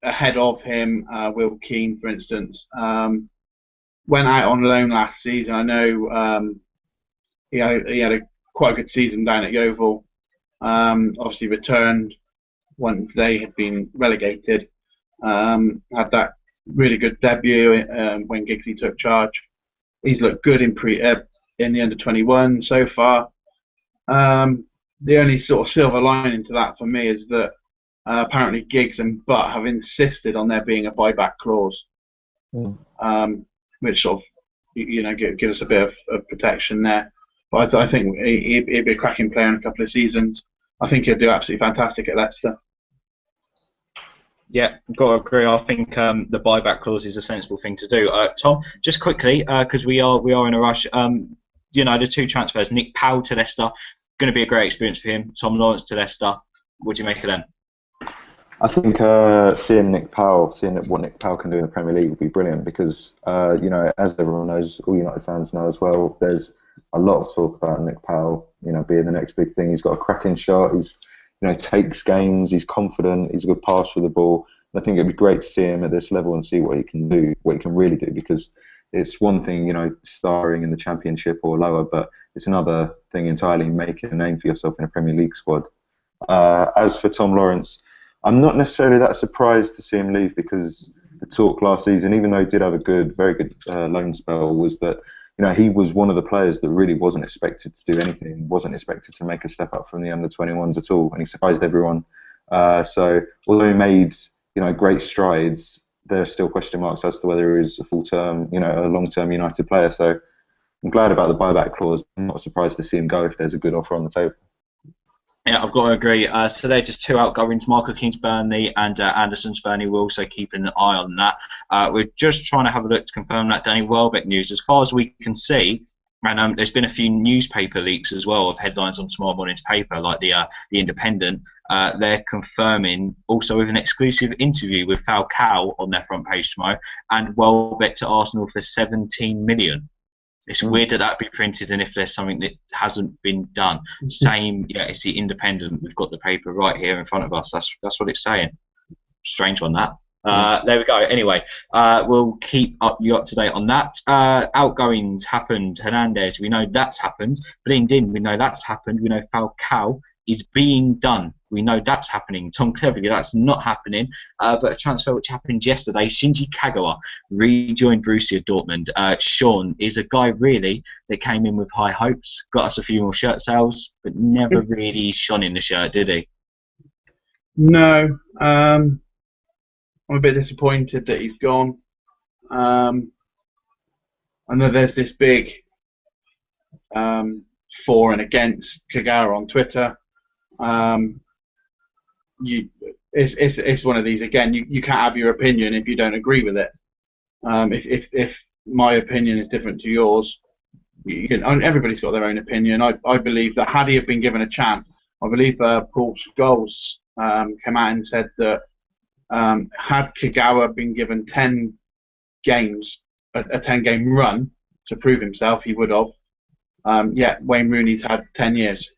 ahead of him. Will Keane, for instance, went out on loan last season. I know he had quite a good season down at Yeovil. Obviously returned once they had been relegated. Had that really good debut when Giggsy took charge. He's looked good in the under-21 so far. The only sort of silver lining to that for me is that apparently Giggs and Butt have insisted on there being a buyback clause, which sort of give us a bit of protection there. But I think he'd be a cracking player in a couple of seasons. I think he'll do absolutely fantastic at Leicester. Yeah, got to agree. I think the buyback clause is a sensible thing to do. Tom, just quickly, because we are in a rush. The two transfers, Nick Powell to Leicester, going to be a great experience for him. Tom Lawrence to Leicester. What do you make of them? I think seeing what Nick Powell can do in the Premier League would be brilliant because, as everyone knows, all United fans know as well, there's a lot of talk about Nick Powell, being the next big thing. He's got a cracking shot. He's, takes games. He's confident. He's a good passer for the ball. And I think it'd be great to see him at this level and see what he can do, what he can really do, because it's one thing, starring in the Championship or lower, but it's another thing entirely making a name for yourself in a Premier League squad. As for Tom Lawrence, I'm not necessarily that surprised to see him leave because the talk last season, even though he did have a very good loan spell, was that he was one of the players that really wasn't expected to do anything, wasn't expected to make a step up from the under-21s at all, and he surprised everyone So although he made great strides, there are still question marks as to whether he's a full-term, a long-term United player. So I'm glad about the buyback clause. I'm not surprised to see him go if there's a good offer on the table. Yeah, I've got to agree. So they're just two outgoings, Michael Keane's Burnley and Anderson's Burnley. We're also keeping an eye on that. We're just trying to have a look to confirm that Danny Welbeck news. As far as we can see, and there's been a few newspaper leaks as well of headlines on tomorrow morning's paper, like the Independent. They're confirming also with an exclusive interview with Falcao on their front page tomorrow, and Welbeck to Arsenal for 17 million. It's weird that that be printed, and if there's something that hasn't been done, same. Yeah, it's the Independent. We've got the paper right here in front of us. That's what it's saying. Strange on that. There we go. Anyway, we'll keep you up to date on that. Outgoings happened. Hernandez, we know that's happened. Blind in, we know that's happened. We know Falcao is being done. We know that's happening. Tom Cleverley, that's not happening. But a transfer which happened yesterday, Shinji Kagawa rejoined Borussia Dortmund. Shaun is a guy really that came in with high hopes, got us a few more shirt sales, but never really shone in the shirt, did he? No. I'm a bit disappointed that he's gone. I know there's this big for and against Kagawa on Twitter. It's one of these again. You can't have your opinion if you don't agree with it. If my opinion is different to yours, you can. Everybody's got their own opinion. I believe that had he have been given a chance, I believe Paul Scholes came out and said that had Kagawa been given 10 games, a 10-game run to prove himself, he would have. Wayne Rooney's had 10 years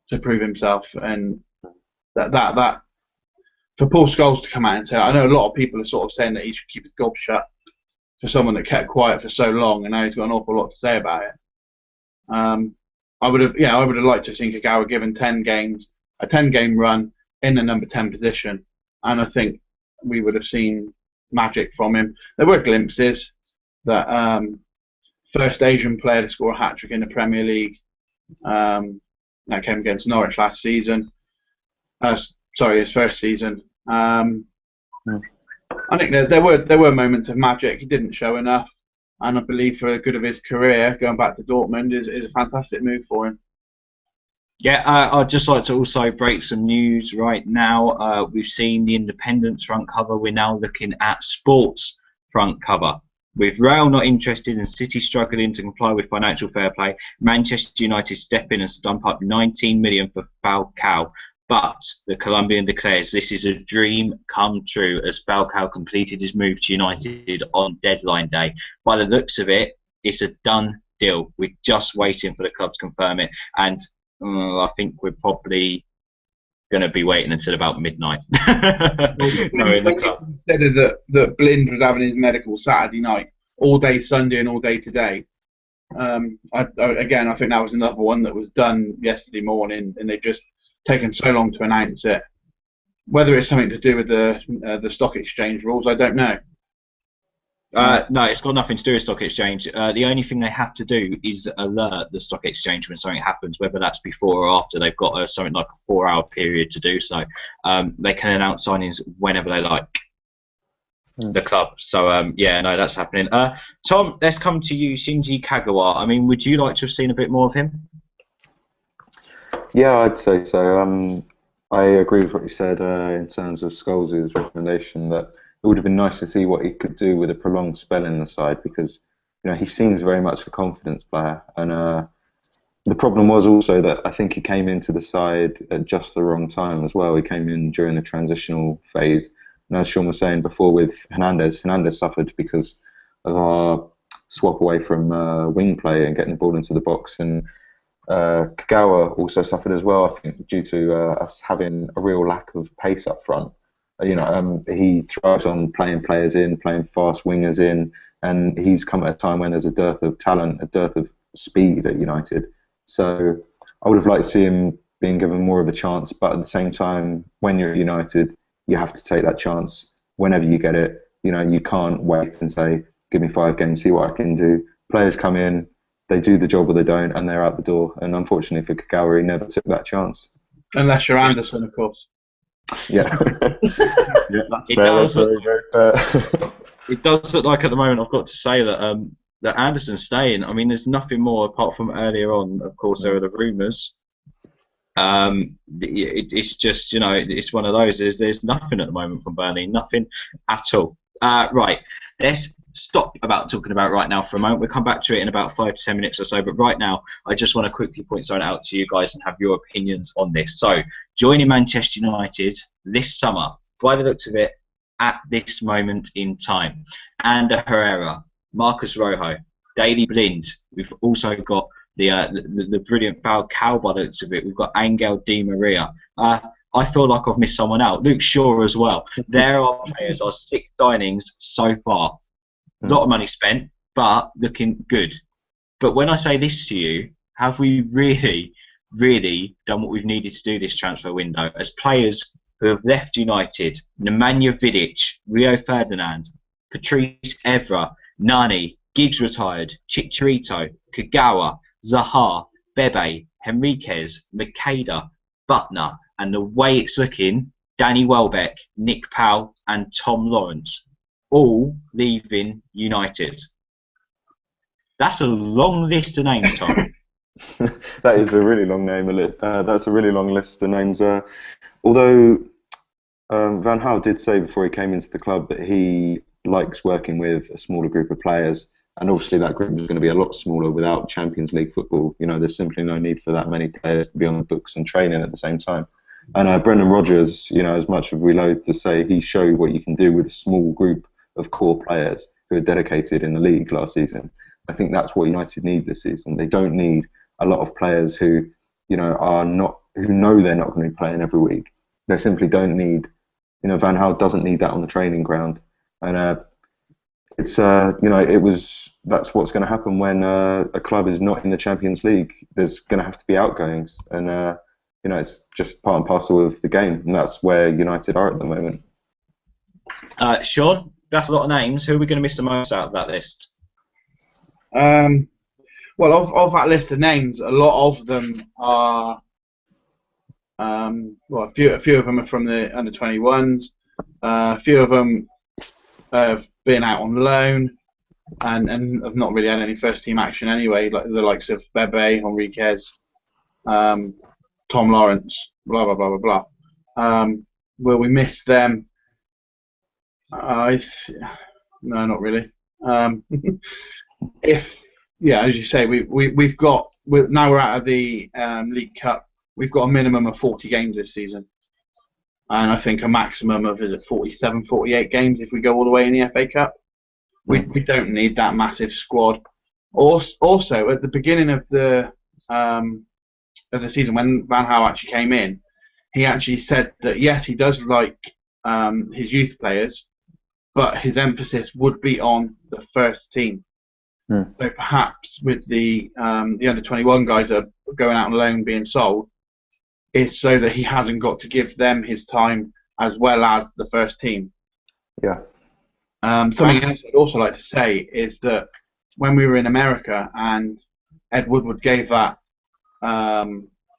to prove himself, and that for Paul Scholes to come out and say, I know a lot of people are sort of saying that he should keep his gob shut for someone that kept quiet for so long, and now he's got an awful lot to say about it. I would have liked to have seen Kagawa given 10 games, a 10-game run in the number 10 position, and I think we would have seen magic from him. There were glimpses that first Asian player to score a hat-trick in the Premier League. That came against Norwich last season. His first season. I think there were moments of magic. He didn't show enough, and I believe for the good of his career, going back to Dortmund is a fantastic move for him. Yeah, I'd just like to also break some news right now. We've seen the Independent's front cover. We're now looking at Sports front cover. With Real not interested and City struggling to comply with financial fair play, Manchester United step in and stump up 19 million for Falcao. But the Colombian declares this is a dream come true as Falcao completed his move to United on deadline day. By the looks of it, it's a done deal. We're just waiting for the club to confirm it, and I think we're probably going to be waiting until about midnight. Consider that Blind was having his medical Saturday night, all day Sunday and all day today. I think that was another one that was done yesterday morning, and they've just taken so long to announce it. Whether it's something to do with the stock exchange rules, I don't know. No, it's got nothing to do with stock exchange. The only thing they have to do is alert the stock exchange when something happens, whether that's before or after. They've got something like a 4-hour period to do so. They can announce signings whenever they like. The club. So that's happening. Tom, let's come to you, Shinji Kagawa. I mean, would you like to have seen a bit more of him? Yeah, I'd say so. I agree with what you said in terms of Scholes' recommendation that it would have been nice to see what he could do with a prolonged spell in the side, because he seems very much a confidence player, and the problem was also that I think he came into the side at just the wrong time as well. He came in during the transitional phase, and as Shaun was saying before with Hernandez suffered because of our swap away from wing play and getting the ball into the box, and Kagawa also suffered as well, I think, due to us having a real lack of pace up front. He thrives on playing players in, playing fast wingers in, and he's come at a time when there's a dearth of talent, a dearth of speed at United. So I would have liked to see him being given more of a chance, but at the same time, when you're at United, you have to take that chance whenever you get it. You can't wait and say, give me 5 games, see what I can do. Players come in, they do the job or they don't, and they're out the door. And unfortunately for Kagawa, he never took that chance. Unless you're Anderson, of course. Yeah, yeah, that's It fair. does That's look, very, very fair. it does look like at the moment, I've got to say that that Anderson's staying. I mean, there's nothing more apart from earlier on. Of course, there are the rumours. It's just, it's one of those. There's nothing at the moment from Burnley, nothing at all. Right, let's stop about talking about right now for a moment. We'll come back to it in about 5 to 10 minutes or so. But right now, I just want to quickly point something out to you guys and have your opinions on this. So, joining Manchester United this summer, by the looks of it, at this moment in time, Ander Herrera, Marcus Rojo, Daley Blind. We've also got the brilliant Falcao by the looks of it. We've got Angel Di Maria. I feel like I've missed someone out. Luke Shaw as well. There are players, our 6 signings so far. A lot of money spent, but looking good. But when I say this to you, have we really, really done what we've needed to do this transfer window? As players who have left United, Nemanja Vidic, Rio Ferdinand, Patrice Evra, Nani, Giggs retired, Chicharito, Kagawa, Zaha, Bebe, Henriquez, Makeda, Butner, and the way it's looking, Danny Welbeck, Nick Powell, and Tom Lawrence, all leaving United. That's a long list of names, Tom. That is a really long name. That's a really long list of names. Although Van Gaal did say before he came into the club that he likes working with a smaller group of players. And obviously that group is going to be a lot smaller without Champions League football. There's simply no need for that many players to be on the books and training at the same time. And Brendan Rodgers, as much as we loathe to say, he showed what you can do with a small group of core players who are dedicated in the league last season. I think that's what United need this season. They don't need a lot of players who, who know they're not going to be playing every week. They simply don't need, Van Gaal doesn't need that on the training ground. And it's that's what's going to happen when a club is not in the Champions League. There's going to have to be outgoings, and it's just part and parcel of the game, and that's where United are at the moment. Shaun, that's a lot of names. Who are we going to miss the most out of that list? Well, of that list of names, a lot of them are. A few of them are from the under-21s. A few of them have been out on loan and have not really had any first-team action anyway, like the likes of Bebe, Henriquez, Tom Lawrence, blah blah blah blah blah. Will we miss them? No, not really. As you say, we've got now we're out of the League Cup. We've got a minimum of 40 games this season, and I think a maximum of 47, 48 games if we go all the way in the FA Cup. We don't need that massive squad. Also, at the beginning of the season, when Van Gaal actually came in, he actually said that yes, he does like his youth players, but his emphasis would be on the first team. So perhaps with the under-21 guys that are going out on loan being sold, is so that he hasn't got to give them his time as well as the first team. Yeah. Something else I'd also like to say is that when we were in America and Ed Woodward gave that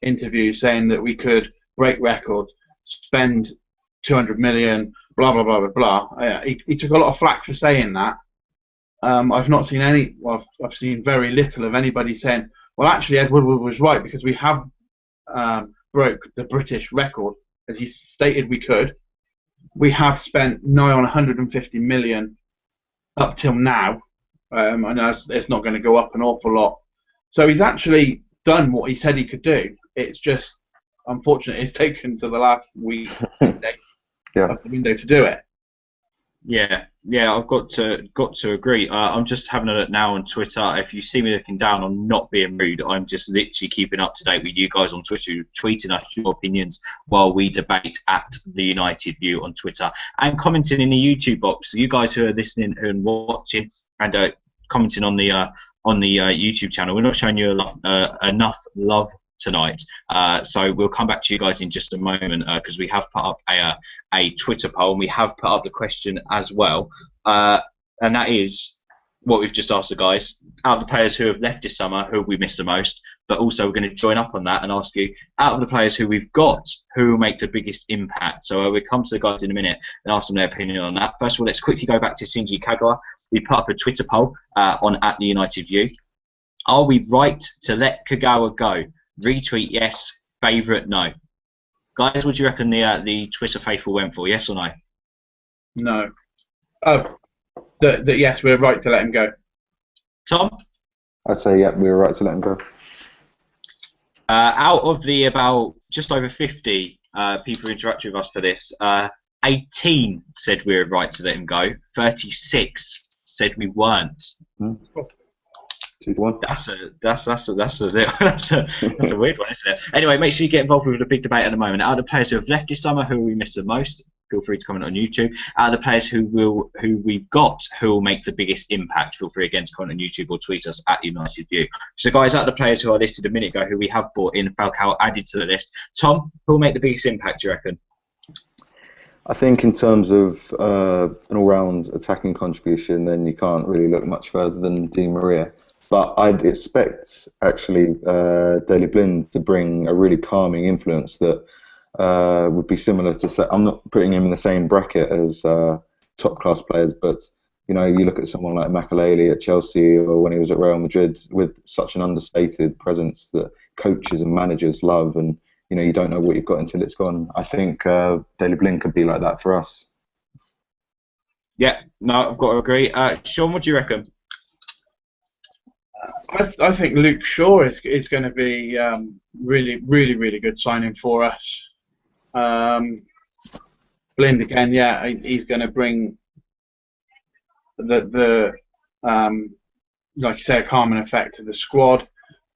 interview saying that we could break records, spend 200 million, blah blah blah blah blah. He took a lot of flack for saying that. I've not seen any. Well, I've seen very little of anybody saying, "Well, actually, Ed Woodward was right because we have broke the British record as he stated we could. We have spent nigh on 150 million up till now, and it's not going to go up an awful lot. So he's actually done what he said he could do. It's just unfortunate it's taken to the last week of the window to do it. Yeah, I've got to agree. I'm just having a look now on Twitter. If you see me looking down, I'm not being rude. I'm just literally keeping up to date with you guys on Twitter, tweeting us your opinions while we debate at the United View on Twitter and commenting in the YouTube box. So you guys who are listening and watching and commenting on the YouTube channel, we're not showing you enough love tonight, so we'll come back to you guys in just a moment because we have put up a Twitter poll and we have put up the question as well, and that is, what we've just asked the guys. Out of the players who have left this summer, who have we missed the most? But also we're going to join up on that and ask you, out of the players who we've got, who will make the biggest impact? So we'll come to the guys in a minute and ask them their opinion on that. First of all, let's quickly go back to Shinji Kagawa. We put up a Twitter poll on @TheUnitedView. Are we right to let Kagawa go? Retweet yes, favourite no. Guys, what do you reckon the Twitter faithful went for? Yes or no? No. Oh, yes, we're right to let him go. Tom? I'd say, yeah, we were right to let him go. Out of the about just over 50 people who interacted with us for this, 18 said we were right to let him go. 36 said we weren't. 2-1. That's a weird one, isn't it? Anyway, make sure you get involved with the big debate at the moment. Out of the players who have left this summer, who we missed the most? Feel free to comment on YouTube. Out of the players who we've got, who will make the biggest impact? Feel free again to comment on YouTube or tweet us @UnitedView. So, guys, out of the players who I listed a minute ago, who we have brought in, Falcao added to the list. Tom, who will make the biggest impact? Do you reckon? I think in terms of an all-round attacking contribution, then you can't really look much further than Di Maria. But I'd expect, actually, Daley Blind to bring a really calming influence that would be similar to... I'm not putting him in the same bracket as top-class players, but, you know, you look at someone like Makelele at Chelsea or when he was at Real Madrid with such an understated presence that coaches and managers love, and, you know, you don't know what you've got until it's gone. I think Daley Blind could be like that for us. Yeah, no, I've got to agree. Shaun, what do you reckon? I think Luke Shaw is going to be really good signing for us. Blind again, yeah, he's going to bring the like you say, a calming effect to the squad.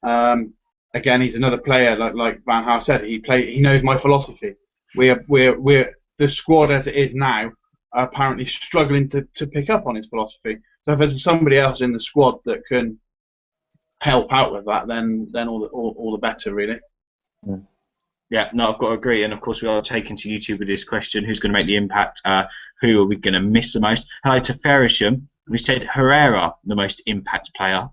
Again, he's another player like Van Gaal said. He knows my philosophy. We're the squad as it is now are apparently struggling to pick up on his philosophy. So if there's somebody else in the squad that can help out with that, then all the better, really. Yeah, no, I've got to agree. And of course, we are taking to YouTube with this question: who's going to make the impact? Who are we going to miss the most? Hello to Ferisham. We said Herrera, the most impact player.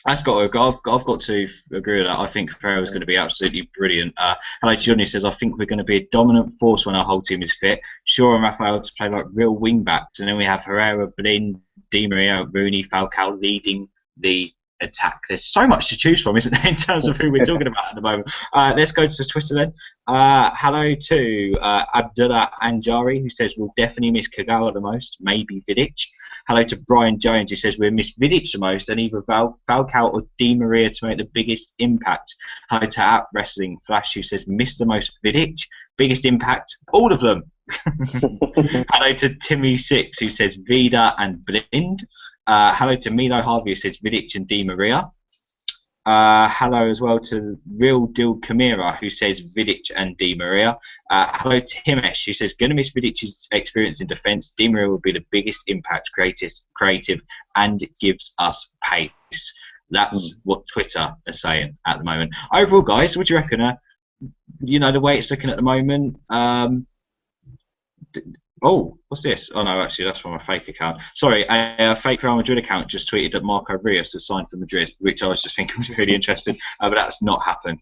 That's got to go. I've got to agree with that. I think Herrera is going to be absolutely brilliant. Hello to Johnny, says I think we're going to be a dominant force when our whole team is fit. Shaw and Rafael to play like real wing backs, and then we have Herrera, Blind, Di Maria, Rooney, Falcao leading the attack. There's so much to choose from, isn't there, in terms of who we're talking about at the moment. Let's go to Twitter then. Hello to Abdullah Anjari, who says we'll definitely miss Kagawa the most, maybe Vidic. Hello to Brian Jones, who says we'll miss Vidic the most, and either Falcao or Di Maria to make the biggest impact. Hello to App Wrestling Flash, who says miss the most Vidic, biggest impact, all of them. Hello to Timmy6, who says Vida and Blind. Hello to Milo Harvey, who says Vidic and Di Maria. Hello as well to Real Deal Kamira, who says Vidic and Di Maria. Hello to Himesh, who says going to miss Vidic's experience in defence. Di Maria will be the biggest impact, creative, and gives us pace. That's what Twitter are saying at the moment. Overall, guys, what do you reckon? You know, the way it's looking at the moment. Oh, what's this? Oh no, actually that's from a fake account. Sorry, a fake Real Madrid account just tweeted that Marco Rios has signed for Madrid, which I was just thinking was really interesting, but that's not happened.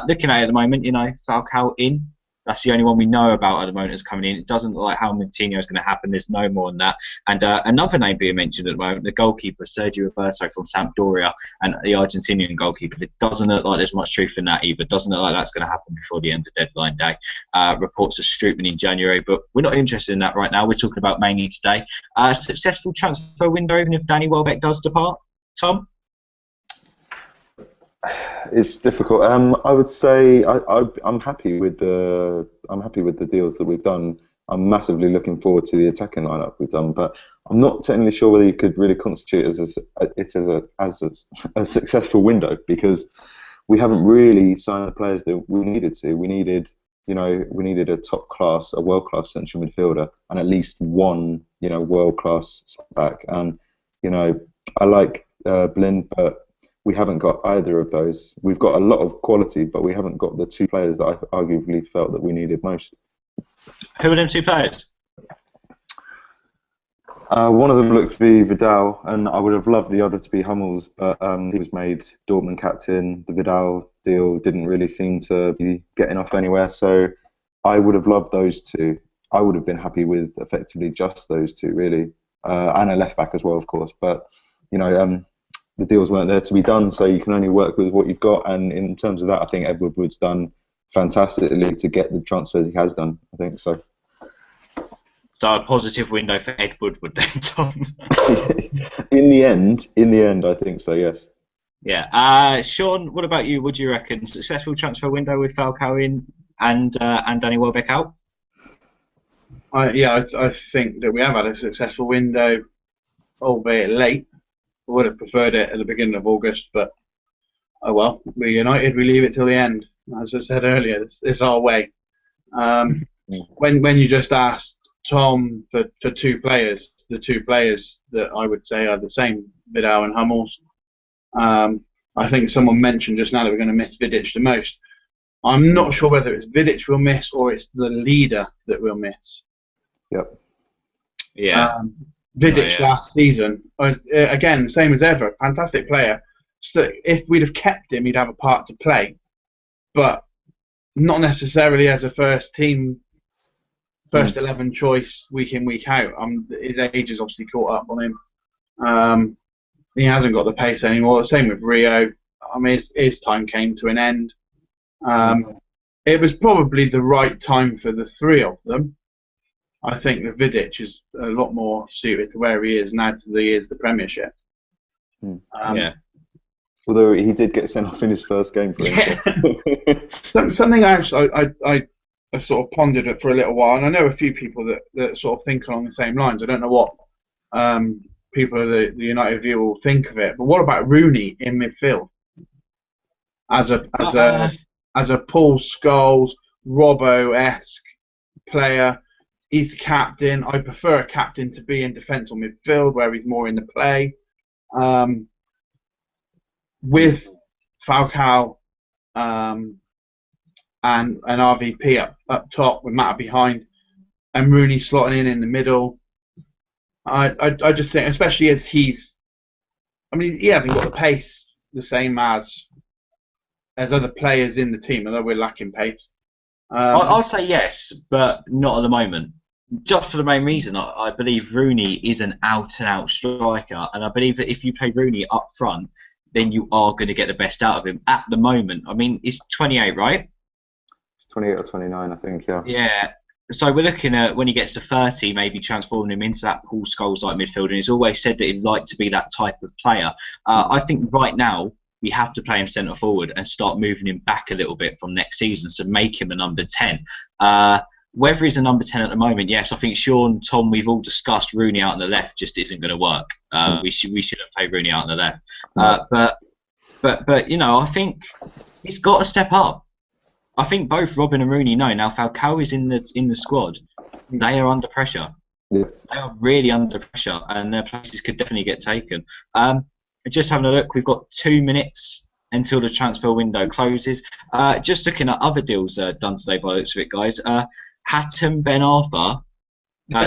Looking at it at the moment, you know, Falcao in. That's the only one we know about at the moment is coming in. It doesn't look like how Moutinho is going to happen. There's no more than that. And another name being mentioned at the moment, the goalkeeper, Sergio Roberto from Sampdoria, and the Argentinian goalkeeper. It doesn't look like there's much truth in that either. It doesn't look like that's going to happen before the end of deadline day. Reports of Strootman in January, but we're not interested in that right now. We're talking about mainly today. Successful transfer window, even if Danny Welbeck does depart. Tom? It's difficult. I would say I'm happy with the deals that we've done. I'm massively looking forward to the attacking lineup we've done, but I'm not technically sure whether you could really constitute it as a successful window, because we haven't really signed the players that we needed to. We needed a top class, a world class central midfielder, and at least one world class back. And I like Blind, but we haven't got either of those. We've got a lot of quality, but we haven't got the two players that I arguably felt that we needed most. Who are them two players? One of them looked to be Vidal, and I would have loved the other to be Hummels, but he was made Dortmund captain. The Vidal deal didn't really seem to be getting off anywhere, so I would have loved those two. I would have been happy with effectively just those two, really, and a left back as well, of course. But the deals weren't there to be done, so you can only work with what you've got. And in terms of that, I think Edward Wood's done fantastically to get the transfers he has done. I think so. So a positive window for Ed Woodward then, Tom. In the end, I think so. Yes. Yeah. Shaun, what about you? What do you reckon? Successful transfer window with Falcao in and Danny Welbeck out? I think that we have had a successful window, albeit late. I would have preferred it at the beginning of August, but oh well. We're United. We leave it till the end. As I said earlier, it's our way. When you just asked Tom for two players, the two players that I would say are the same, Vidal and Hummels. I think someone mentioned just now that we're going to miss Vidic the most. I'm not sure whether it's Vidic we'll miss or it's the leader that we'll miss. Yep. Yeah. Vidic last season, again, same as ever, fantastic player. So if we'd have kept him, he'd have a part to play, but not necessarily as a first 11 choice week in, week out. His age has obviously caught up on him. He hasn't got the pace anymore. Same with Rio. I mean, his time came to an end. It was probably the right time for the three of them. I think that Vidic is a lot more suited to where he is now to the Premiership. Yeah. Although he did get sent off in his first game for Inter. Something I sort of pondered it for a little while, and I know a few people that sort of think along the same lines. I don't know what people of the United view will think of it, but what about Rooney in midfield as a Paul Scholes, Robbo-esque player? He's the captain. I prefer a captain to be in defence or midfield where he's more in the play. With Falcao and RVP up top with Mata behind and Rooney slotting in the middle. I just think, especially as he hasn't got the pace the same as other players in the team, although we're lacking pace. I'll say yes, but not at the moment. Just for the main reason, I believe Rooney is an out-and-out striker, and I believe that if you play Rooney up front, then you are going to get the best out of him. At the moment, I mean, he's 28, right? He's 28 or 29, I think, yeah. Yeah. So we're looking at when he gets to 30, maybe transforming him into that Paul Scholes-like midfielder, and he's always said that he'd like to be that type of player. I think right now, we have to play him centre forward and start moving him back a little bit from next season, so make him a number 10. Whether he's a number 10 at the moment, yes, I think Shaun, Tom, we've all discussed Rooney out on the left just isn't going to work. We shouldn't play Rooney out on the left. But I think he's got to step up. I think both Robin and Rooney know now. Falcao is in the squad. They are under pressure. Yeah. They are really under pressure, and their places could definitely get taken. Just having a look, we've got 2 minutes until the transfer window closes. Just looking at other deals done today by the looks of it, guys. Hatem Ben Arthur.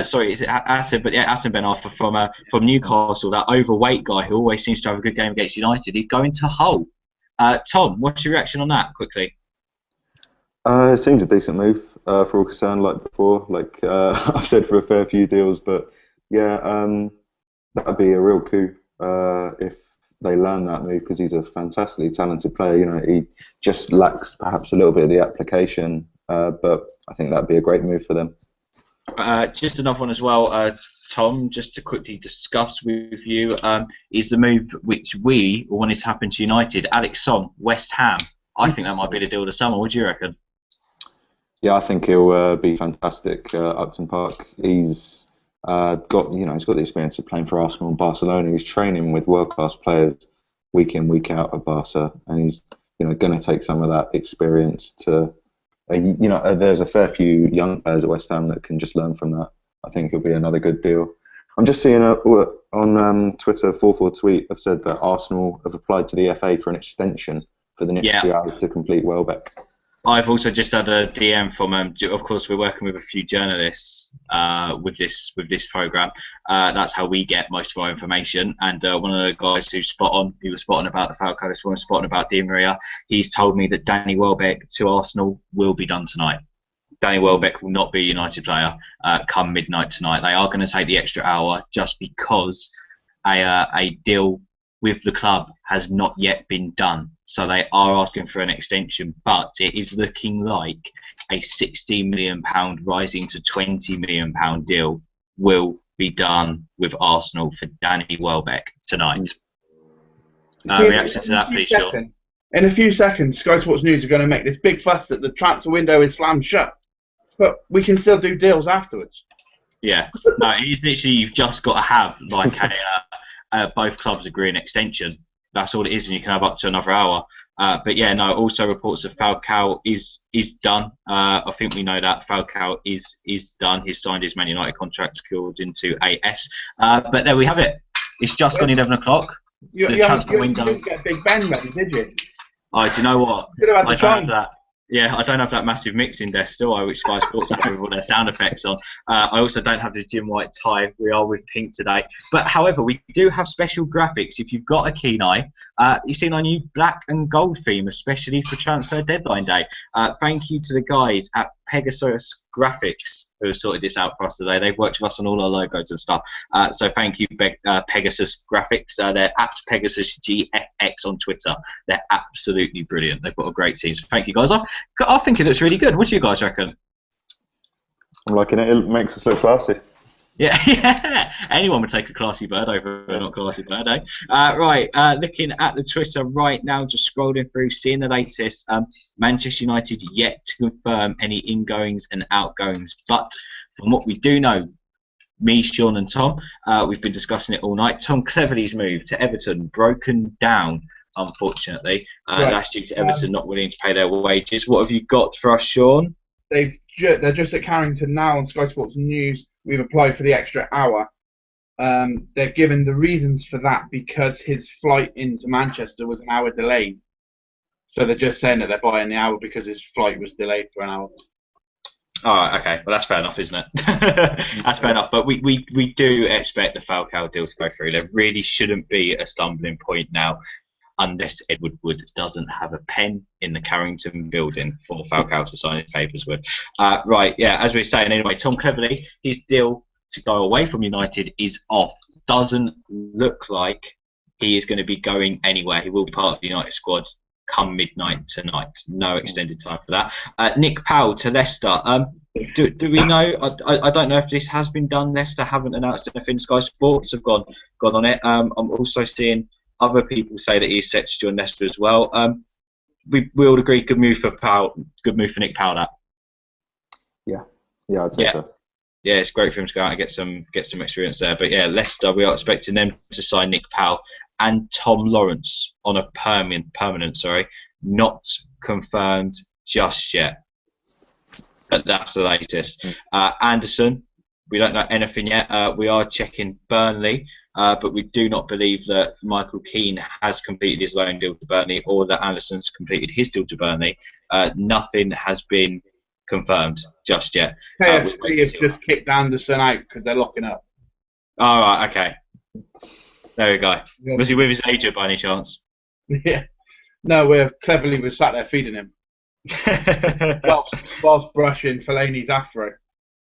Sorry, is it Hatem? But yeah, Hatem Ben Arthur from Newcastle, that overweight guy who always seems to have a good game against United. He's going to Hull. Tom, what's your reaction on that, quickly? It seems a decent move for all concerned, like before. Like I've said for a fair few deals, but yeah, that'd be a real coup if they learn that move, because he's a fantastically talented player. He just lacks perhaps a little bit of the application, but I think that'd be a great move for them. Just another one as well, Tom, just to quickly discuss with you, is the move which we wanted to happen to United. Alex Song, West Ham. I think that might be the deal of the summer. What do you reckon? Yeah, I think he'll be fantastic at Upton Park. He's got the experience of playing for Arsenal and Barcelona. He's training with world-class players week in, week out at Barca, and he's going to take some of that experience to. There's a fair few young players at West Ham that can just learn from that. I think it'll be another good deal. I'm just seeing on Twitter, 44 tweet have said that Arsenal have applied to the FA for an extension for the next 2 hours to complete Welbeck. I've also just had a DM from of course we're working with a few journalists with this program. That's how we get most of our information. And one of the guys who was spot on about the Falcao this morning, spot on about Di Maria. He's told me that Danny Welbeck to Arsenal will be done tonight. Danny Welbeck will not be a United player come midnight tonight. They are going to take the extra hour just because a deal with the club has not yet been done. So they are asking for an extension, but it is looking like a £16 million rising to £20 million deal will be done with Arsenal for Danny Welbeck tonight. Reaction to that, please, Shaun. In a few seconds, Sky Sports News are going to make this big fuss that the transfer window is slammed shut, but we can still do deals afterwards. Yeah, no, it's literally you've just got to have like both clubs agree an extension. That's all it is, and you can have up to another hour. But yeah, no. Also, reports of Falcao is done. I think we know that Falcao is done. He's signed his Man United contract, secured into AS. But there we have it. It's just gone 11 o'clock. You didn't get Big Ben ready, did you? Oh, do you know what? Could have had I don't have that. Yeah, I don't have that massive mixing desk still, which Sky Sports have with all their sound effects on. I also don't have the Jim White tie. We are with pink today. But however, we do have special graphics. If you've got a keen eye, you've seen our new black and gold theme, especially for transfer deadline day. Thank you to the guys at Pegasus Graphics who have sorted this out for us today. They've worked with us on all our logos and stuff. So thank you, Pegasus Graphics. They're at Pegasus GFX on Twitter. They're absolutely brilliant. They've got a great team. So thank you guys. I think it looks really good. What do you guys reckon? I'm liking it. It makes us look classy. Yeah, anyone would take a classy bird over a not classy bird, eh? Right, looking at the Twitter right now, just scrolling through, seeing the latest. Manchester United yet to confirm any ingoings and outgoings, but from what we do know, me, Shaun and Tom, we've been discussing it all night. Tom Cleverley's move to Everton broken down, unfortunately. Right. That's due to Everton not willing to pay their wages. What have you got for us, Shaun? They're just at Carrington now on Sky Sports News. We've applied for the extra hour. They're given the reasons for that because his flight into Manchester was an hour delayed. So they're just saying that they're buying the hour because his flight was delayed for an hour. Oh, okay. Well, that's fair enough, isn't it? That's fair enough. But we do expect the Falcao deal to go through. There really shouldn't be a stumbling point now unless Edward Wood doesn't have a pen in the Carrington building for Falcao to sign his papers with. Right, yeah, as we were saying anyway, Tom Cleverley, his deal to go away from United is off. Doesn't look like he is going to be going anywhere. He will be part of the United squad come midnight tonight. No extended time for that. Nick Powell to Leicester. Do we know? I don't know if this has been done. Leicester haven't announced anything. Sky Sports have gone on it. I'm also seeing other people say that he's set to join Leicester as well. We all agree, good move for Powell, good move for Nick Powell. That. Yeah, I'd say so. Yeah, it's great for him to go out and get some experience there. But yeah, Leicester, we are expecting them to sign Nick Powell and Tom Lawrence on a permanent. Not confirmed just yet. But that's the latest. Anderson, we don't know anything yet. We are checking Burnley. But we do not believe that Michael Keane has completed his loan deal to Burnley or that Alisson's completed his deal to Burnley. Nothing has been confirmed just yet. KFC has just kicked Anderson out because they're locking up. All right, okay. There we go. Yeah. Was he with his agent by any chance? Yeah. No, Cleverley was sat there feeding him whilst brushing Fellaini's afro.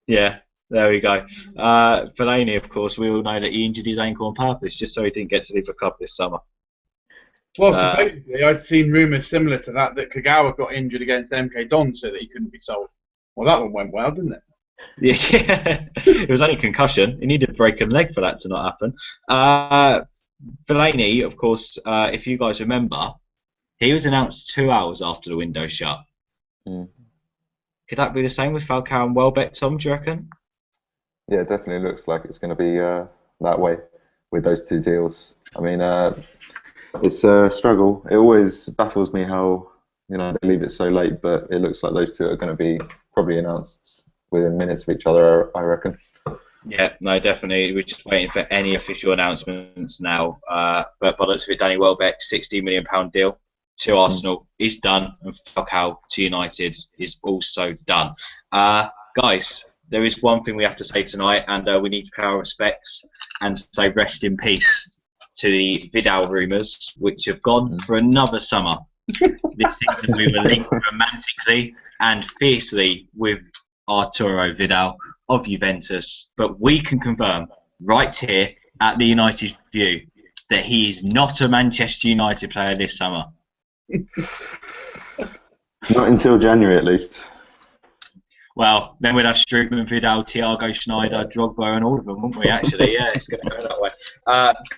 Yeah. There we go. Fellaini, of course, we all know that he injured his ankle on purpose just so he didn't get to leave the club this summer. Well, supposedly, I'd seen rumours similar to that Kagawa got injured against MK Dons so that he couldn't be sold. Well, that one went well, didn't it? Yeah, it was only concussion. He needed a broken leg for that to not happen. Fellaini, of course, if you guys remember, he was announced 2 hours after the window shut. Mm. Could that be the same with Falcao and Welbeck, Tom, do you reckon? Yeah, it definitely looks like it's going to be that way with those two deals. I mean, it's a struggle. It always baffles me how they leave it so late, but it looks like those two are going to be probably announced within minutes of each other, I reckon. Yeah, no, definitely. We're just waiting for any official announcements now. But by the looks of it, Danny Welbeck, £60 million deal. to Arsenal is done, and Falcao to United is also done. Guys, there is one thing we have to say tonight, and we need to pay our respects and say rest in peace to the Vidal rumours, which have gone for another summer. This season we were linked romantically and fiercely with Arturo Vidal of Juventus, but we can confirm right here at the United View that he is not a Manchester United player this summer. Not until January, at least. Well, then we'd have Strootman, Vidal, Thiago, Schneider, Drogba, and all of them, wouldn't we? Actually, yeah, it's going to go that way.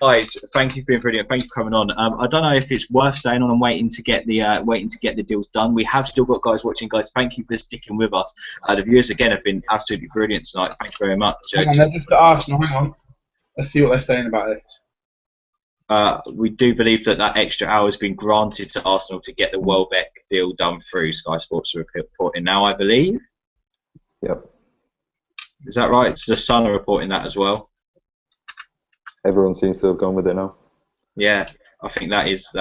Guys, thank you for being brilliant. Thank you for coming on. I don't know if it's worth staying on and waiting to get the deals done. We have still got guys watching. Guys, thank you for sticking with us. The viewers again have been absolutely brilliant tonight. Thank you very much. Hang on, they're just at Arsenal. Hang on. Let's see what they're saying about this. We do believe that extra hour has been granted to Arsenal to get the Welbeck deal done through. Sky Sports are reporting now, I believe. Yep. Is that right? The Sun are reporting that as well. Everyone seems to have gone with it now. Yeah, I think that is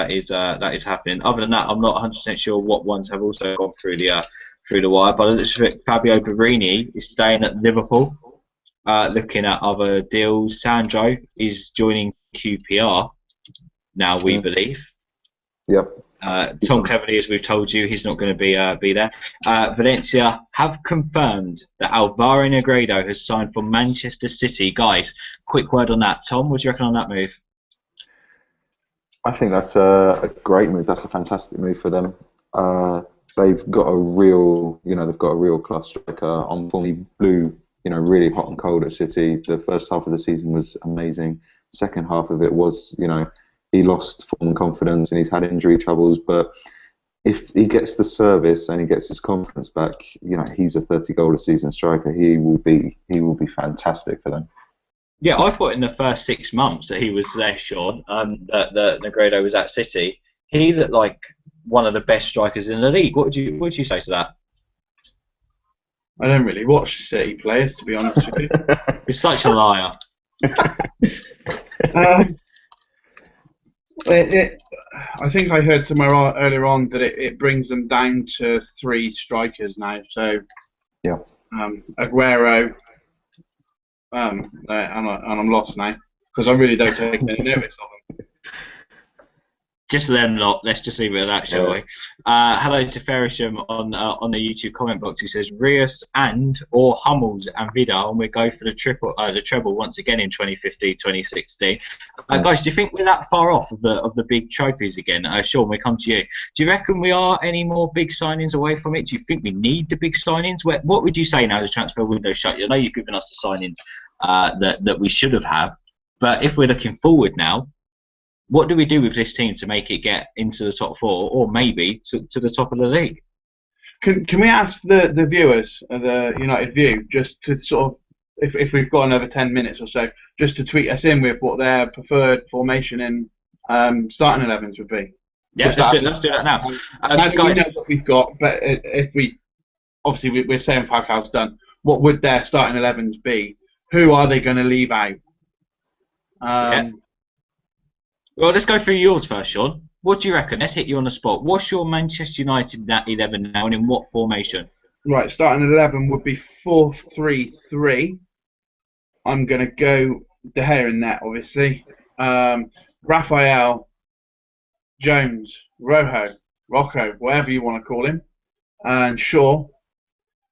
happening. Other than that, I'm not 100% sure what ones have also gone through the wire. But it looks like Fabio Borini is staying at Liverpool. Looking at other deals, Sandro is joining QPR now. We believe. Yep. Tom Cleverley, as we've told you, he's not going to be there. Valencia have confirmed that Alvaro Negredo has signed for Manchester City. Guys, quick word on that. Tom, what do you reckon on that move? I think that's a great move. That's a fantastic move for them. They've got a real class striker on form. He blew, really hot and cold at City. The first half of the season was amazing. Second half of it was, he lost form and confidence, and he's had injury troubles. But if he gets the service and he gets his confidence back, he's a 30-goal a season striker. He will be fantastic for them. Yeah, I thought in the first 6 months that he was there, Shaun, that Negredo was at City. He looked like one of the best strikers in the league. What would you say to that? I don't really watch City players, to be honest with you. You're such a liar. I think I heard somewhere earlier on that it brings them down to 3 strikers now. So, yeah, Aguero, and I'm lost now because I really don't take any notice of them. Just them lot. Let's just leave it at that, shall we? Hello to Ferisham on the YouTube comment box. He says Rios or Hummels and Vidal, and we go for the treble once again in 2015-2016. Guys, do you think we're that far off of the big trophies again? Shaun, we come to you. Do you reckon we are any more big signings away from it? Do you think we need the big signings? What would you say now the transfer window shut? I know you've given us the signings that we should have had, but if we're looking forward now, what do we do with this team to make it get into the top 4, or maybe to the top of the league? Can we ask the viewers of the United View just to sort of, if we've got another 10 minutes or so, just to tweet us in with what their preferred formation in starting 11s would be? Yeah, let's do that now. Guys, we know what we've got, but obviously we're saying Falcao's done. What would their starting 11s be? Who are they going to leave out? Yeah. Well, let's go through yours first, Shaun. What do you reckon? Let's hit you on the spot. What's your Manchester United 11 now, and in what formation? Right, starting 11 would be 4-3-3. I'm going to go De Gea in net, obviously. Raphael, Jones, Rocco, whatever you want to call him, and Shaw.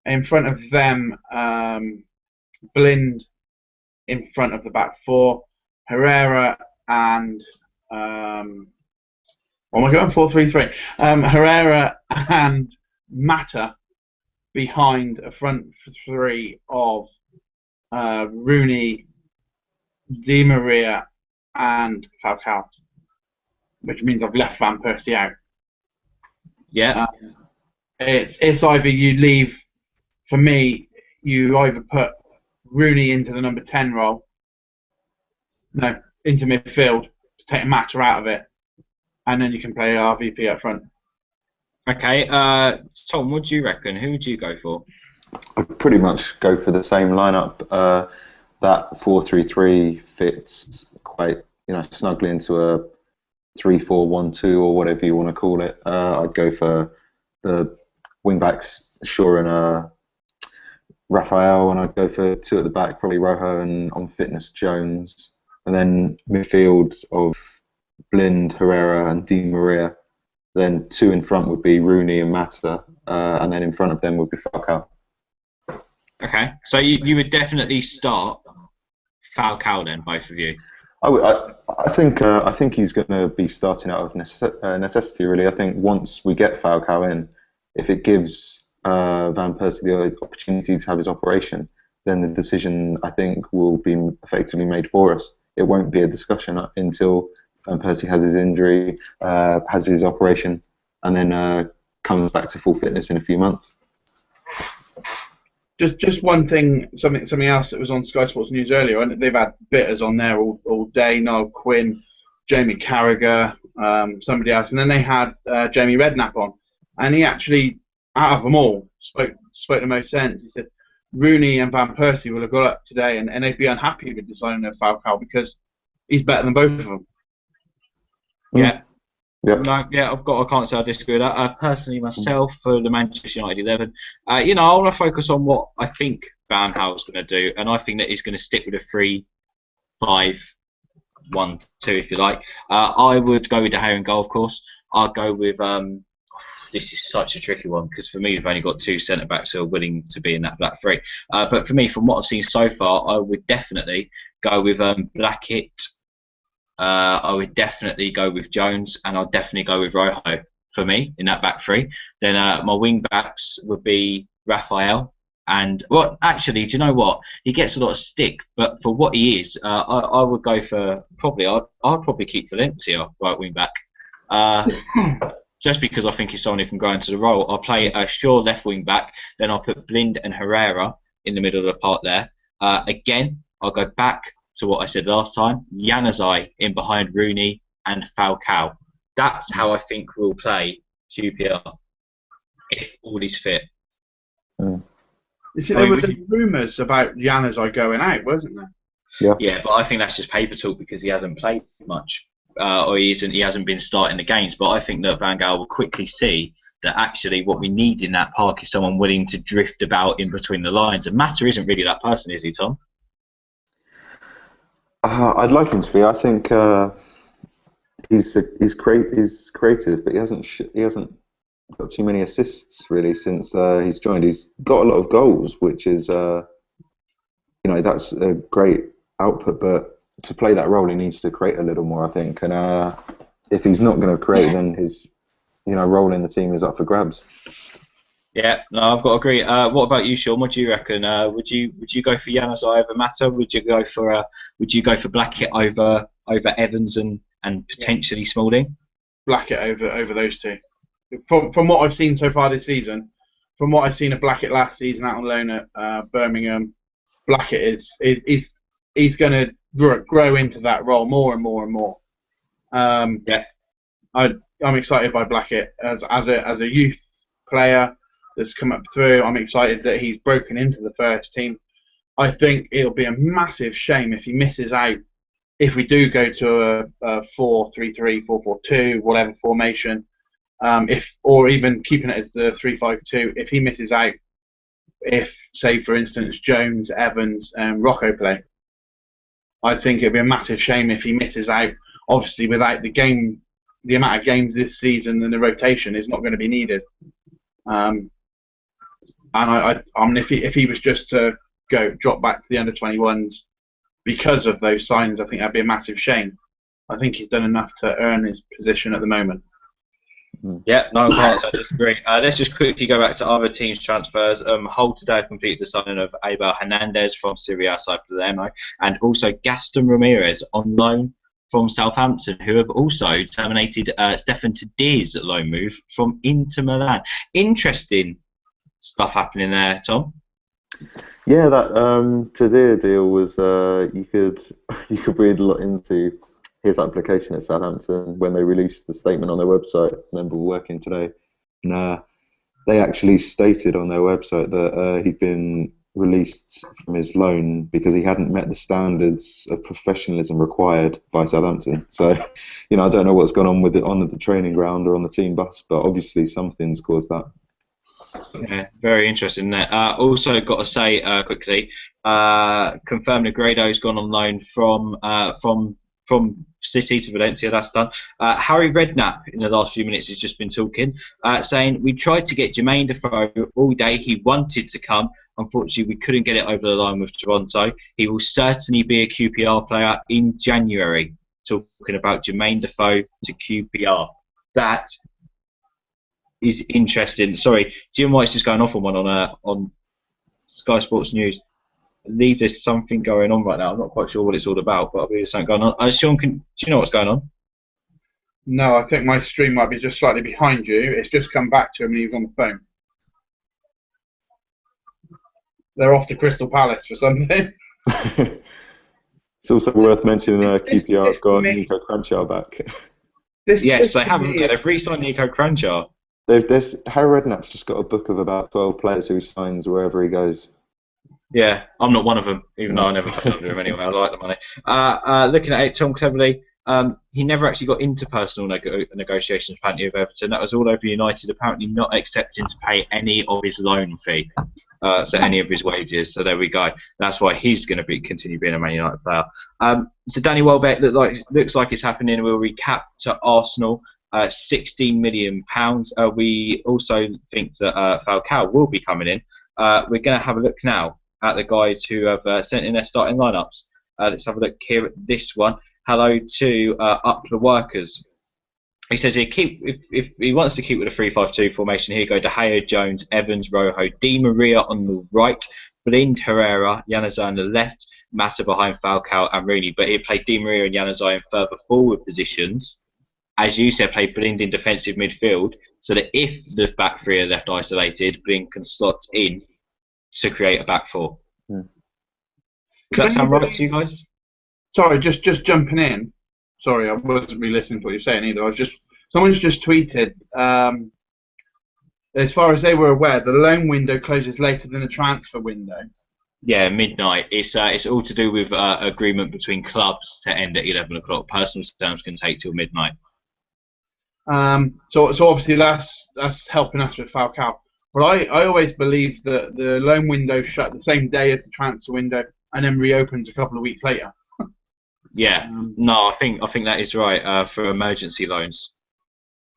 In front of them, Blind in front of the back 4, Herrera and what am I going? 4-3-3. Herrera and Mata behind a front 3 of Rooney, Di Maria, and Falcao, which means I've left Van Persie out. Yeah. It's either you leave. For me, you either put Rooney into the number 10 role. No. Into midfield to take Mata out of it, and then you can play RVP up front. Okay, Tom, what do you reckon? Who would you go for? I'd pretty much go for the same lineup. That 4-3-3 fits quite snugly into 3-4-1-2 or whatever you want to call it. I'd go for the wing backs, Shaw and Raphael, and I'd go for two at the back, probably Rojo, and on fitness Jones, and then midfield of Blind, Herrera, and Di Maria. Then two in front would be Rooney and Mata, and then in front of them would be Falcao. Okay, so you would definitely start Falcao then, both of you. I think he's going to be starting out of necessity. Really, I think once we get Falcao in, if it gives Van Persie the opportunity to have his operation, then the decision, I think, will be effectively made for us. It won't be a discussion until Van Persie has his injury, has his operation, and then comes back to full fitness in a few months. Just one thing, something else that was on Sky Sports News earlier, and they've had bitters on there all day. Noel Quinn, Jamie Carragher, somebody else, and then they had Jamie Redknapp on, and he actually, out of them all, spoke the most sense. He said Rooney and Van Persie will have got up today, and they'd be unhappy with deciding of Falcao because he's better than both of them. Yeah. Yep. No, yeah, I can't say I disagree with that. Personally, myself, for the Manchester United 11, I want to focus on what I think Van Gaal's going to do, and I think that he's going to stick with a 3-5-1-2, if you like. I would go with De Gea in goal, of course. I'd go with, this is such a tricky one, because for me, we've only got two centre-backs who are willing to be in that back three. But for me, from what I've seen so far, I would definitely go with Blackett. I would definitely go with Jones, and I'd definitely go with Rojo for me in that back three. Then my wing backs would be Raphael, and actually, do you know what? He gets a lot of stick, but for what he is, I would go for I'd probably keep Valencia right wing back, just because I think he's someone who can grow into the role. I'll play Shaw left wing back, then I'll put Blind and Herrera in the middle of the park there. Again, I'll go back to what I said last time, Januzaj in behind Rooney and Falcao. That's how I think we'll play QPR if all is fit. You see, there were rumours about Januzaj going out, wasn't there? Yeah, but I think that's just paper talk because he hasn't played much, or he hasn't been starting the games. But I think that Van Gaal will quickly see that actually what we need in that park is someone willing to drift about in between the lines. And Mata isn't really that person, is he, Tom? I'd like him to be. I think he's creative, but he hasn't got too many assists really since he's joined. He's got a lot of goals, which is that's a great output. But to play that role, he needs to create a little more, I think. And if he's not going to create, then his role in the team is up for grabs. Yeah, no, I've got to agree. What about you, Shaun? What do you reckon? Would you go for Januzaj over Mata? Would you go for Blackett over Evans and potentially Smalling? Blackett over those two. From what I've seen so far this season, from what I've seen of Blackett last season out on loan at Birmingham, Blackett he's going to grow into that role more and more and more. I'm excited by Blackett as a youth player that's come up through. I'm excited that he's broken into the first team. I think it'll be a massive shame if he misses out, if we do go to a 4-3-3, 4-4-2, whatever formation, or even keeping it as the 3-5-2, if he misses out, if, say, for instance, Jones, Evans and Rocco play. I think it'd be a massive shame if he misses out. Obviously, without the amount of games this season and the rotation is not going to be needed. And if he was just to drop back to the under-21s because of those signs, I think that'd be a massive shame. I think he's done enough to earn his position at the moment. Yeah, no, I can't disagree. Let's just quickly go back to other teams' transfers. Hull today completed the signing of Abel Hernandez from Serie A side Palermo, and also Gaston Ramirez on loan from Southampton, who have also terminated Stefan Tadier's loan move from Inter Milan. Interesting stuff happening there, Tom. Yeah, that Tadier deal was you could read a lot into his application at Southampton when they released the statement on their website. I remember working today, and they actually stated on their website that he'd been released from his loan because he hadn't met the standards of professionalism required by Southampton. So, I don't know what's gone on with it on the training ground or on the team bus, but obviously something's caused that. Yeah, very interesting there. Also, got to say quickly, confirmed Negredo's gone on loan from City to Valencia. That's done. Harry Redknapp in the last few minutes has just been talking, saying we tried to get Jermaine Defoe all day. He wanted to come. Unfortunately, we couldn't get it over the line with Toronto. He will certainly be a QPR player in January. Talking about Jermaine Defoe to QPR. That is interesting. Sorry, Jim White's just going off on one on Sky Sports News. I believe there's something going on right now. I'm not quite sure what it's all about, but I believe there's something going on. Shaun, do you know what's going on? No, I think my stream might be just slightly behind you. It's just come back to him and he was on the phone. They're off to Crystal Palace for something. It's also worth mentioning QPR's got Nico Crenshaw back. Yes, they haven't. They've re-signed Nico Crenshaw. Harry Redknapp's just got a book of about 12 players who he signs wherever he goes. Yeah, I'm not one of them, even though I never played under him anyway. I like the money. Looking at it, Tom Cleverley, he never actually got into personal negotiations apparently with Everton. That was all over United, apparently not accepting to pay any of his loan fee, so any of his wages. So there we go. That's why he's going to continue being a Man United player. So Danny Welbeck looks like it's happening. We'll recap to Arsenal. £16 million. We also think that Falcao will be coming in. We're going to have a look now at the guys who have sent in their starting lineups. Let's have a look here at this one. Hello to Up the Workers. He says if he wants to keep with a 3-5-2 formation, here go De Gea, Jones, Evans, Rojo, Di Maria on the right, Blind, Herrera, Januzaj on the left, Mata behind Falcao and Rooney. But he'd play Di Maria and Januzaj in further forward positions. As you said, play Blind in defensive midfield, so that if the back three are left isolated, Blind can slot in to create a back four. Does that sound right to you guys? Sorry, just jumping in. Sorry, I wasn't really listening to what you're saying either. Someone's just tweeted. As far as they were aware, the loan window closes later than the transfer window. Yeah, midnight. It's all to do with agreement between clubs to end at 11 o'clock. Personal terms can take till midnight. So obviously that's helping us with Falcao. But I always believe that the loan window shut the same day as the transfer window and then reopens a couple of weeks later. Yeah, no, I think that is right for emergency loans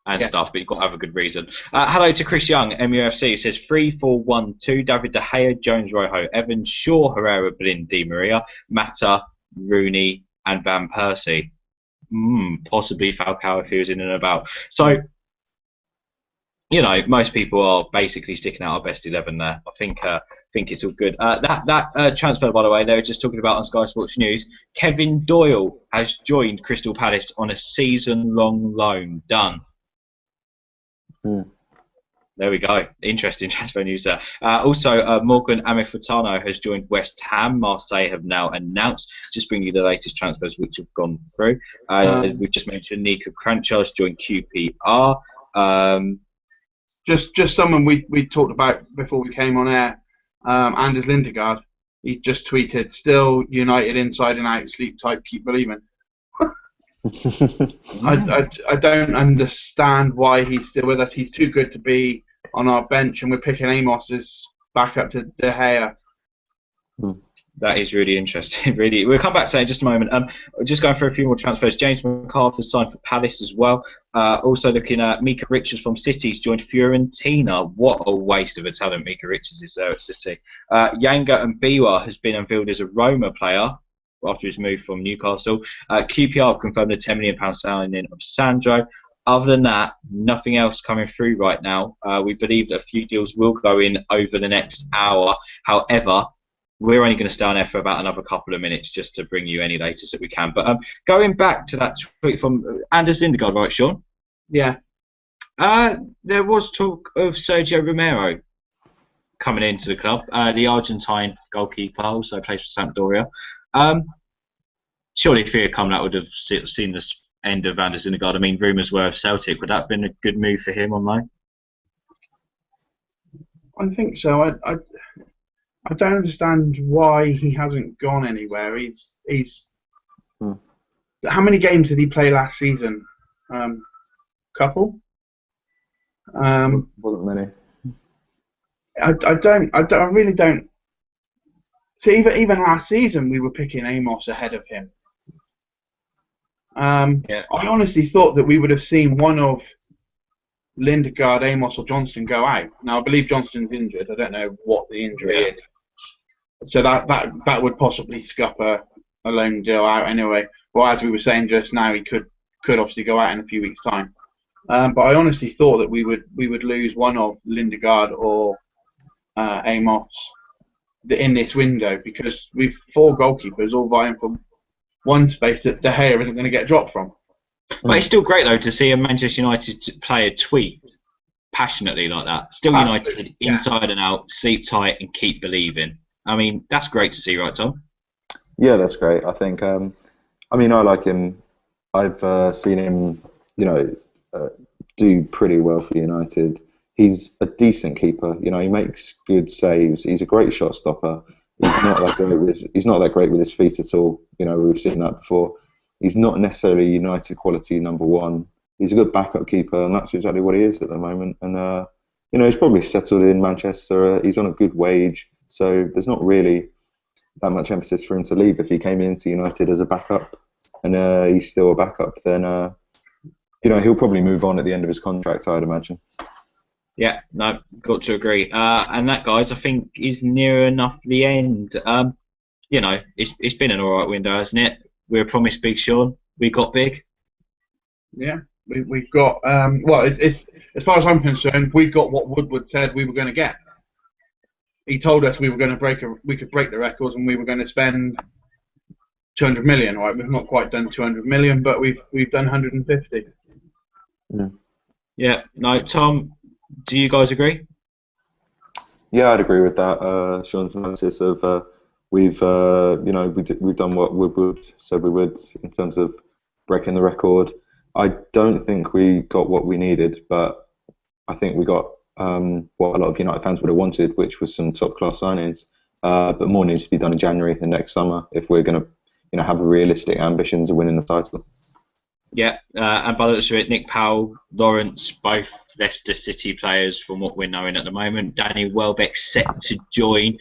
and stuff, but you've got to have a good reason. Hello to Chris Young, MUFC. It says 3-4-1-2. David De Gea, Jones, Rojo, Evans, Shaw, Herrera, Blind, Di Maria, Mata, Rooney, and Van Persie. Possibly Falcao if he was in and about. So, most people are basically sticking out our best 11 there. I think it's all good. That transfer, by the way, they were just talking about on Sky Sports News. Kevin Doyle has joined Crystal Palace on a season-long loan. Done. There we go. Interesting transfer news there. Also, Morgan Amifutano has joined West Ham. Marseille have now announced. Just bring you the latest transfers which have gone through. We've just mentioned Nico Crenshaw has joined QPR. Just someone we talked about before we came on air. Anders Lindegaard. He just tweeted, "Still United inside and out, sleep tight, keep believing." I don't understand why he's still with us. He's too good to be on our bench, and we're picking Amos as backup to De Gea. That is really interesting. Really, we'll come back to that in just a moment. Just going through a few more transfers. James McCarthy signed for Palace as well. Also looking at Mika Richards from City. He's joined Fiorentina. What a waste of a talent Mika Richards is there at City. Yanga and Biwa has been unveiled as a Roma player after his move from Newcastle. QPR have confirmed a £10 million signing of Sandro. Other than that, nothing else coming through right now. We believe that a few deals will go in over the next hour. However, we're only going to stay on there for about another couple of minutes just to bring you any latest that we can. But going back to that tweet from Anders Lindegaard, right, Shaun? Yeah. There was talk of Sergio Romero coming into the club. The Argentine goalkeeper also plays for Sampdoria. Surely if he had come, that would have seen the end of Anders Lindegaard. I mean, rumours were of Celtic. Would that have been a good move for him on loan? I think so. I don't understand why he hasn't gone anywhere. He's How many games did he play last season? Couple. Wasn't many. I really don't. So even last season we were picking Amos ahead of him. Yeah. I honestly thought that we would have seen one of Lindegaard, Amos, or Johnston go out. Now I believe Johnston's injured. I don't know what the injury is. So that would possibly scup a loan deal out anyway. Well, as we were saying just now, he could obviously go out in a few weeks' time. But I honestly thought that we would lose one of Lindegaard or Amos in this window, because we've 4 goalkeepers all vying for one space that De Gea isn't going to get dropped from. But it's still great though to see a Manchester United player tweet passionately like that. Still United, inside and out, sleep tight and keep believing. I mean, that's great to see, right, Tom? Yeah, that's great. I think. I mean, I like him. I've seen him, do pretty well for United. He's a decent keeper. He makes good saves. He's a great shot stopper. He's not that great with his feet at all. We've seen that before. He's not necessarily United quality number one. He's a good backup keeper, and that's exactly what he is at the moment. And he's probably settled in Manchester. He's on a good wage, so there's not really that much emphasis for him to leave. If he came into United as a backup, and he's still a backup, then he'll probably move on at the end of his contract, I'd imagine. Yeah, no, got to agree. And that, guys, I think is near enough the end. It's been an alright window, hasn't it? We were promised big, Shaun. We got big. Yeah, we've got. It's as far as I'm concerned, we got what Woodward said we were going to get. He told us we were going to we could break the records, and we were going to spend 200 million. Right, we've not quite done 200 million, but we've done 150. Yeah. No, Tom, do you guys agree? Yeah, I'd agree with that. Shaun's analysis of we've done what Woodward said we would in terms of breaking the record. I don't think we got what we needed, but I think we got what a lot of United fans would have wanted, which was some top class signings. But more needs to be done in January and next summer if we're going to have realistic ambitions of winning the title. Yeah, and by the looks of it, Nick Powell, Lawrence, both Leicester City players from what we're knowing at the moment. Danny Welbeck set to join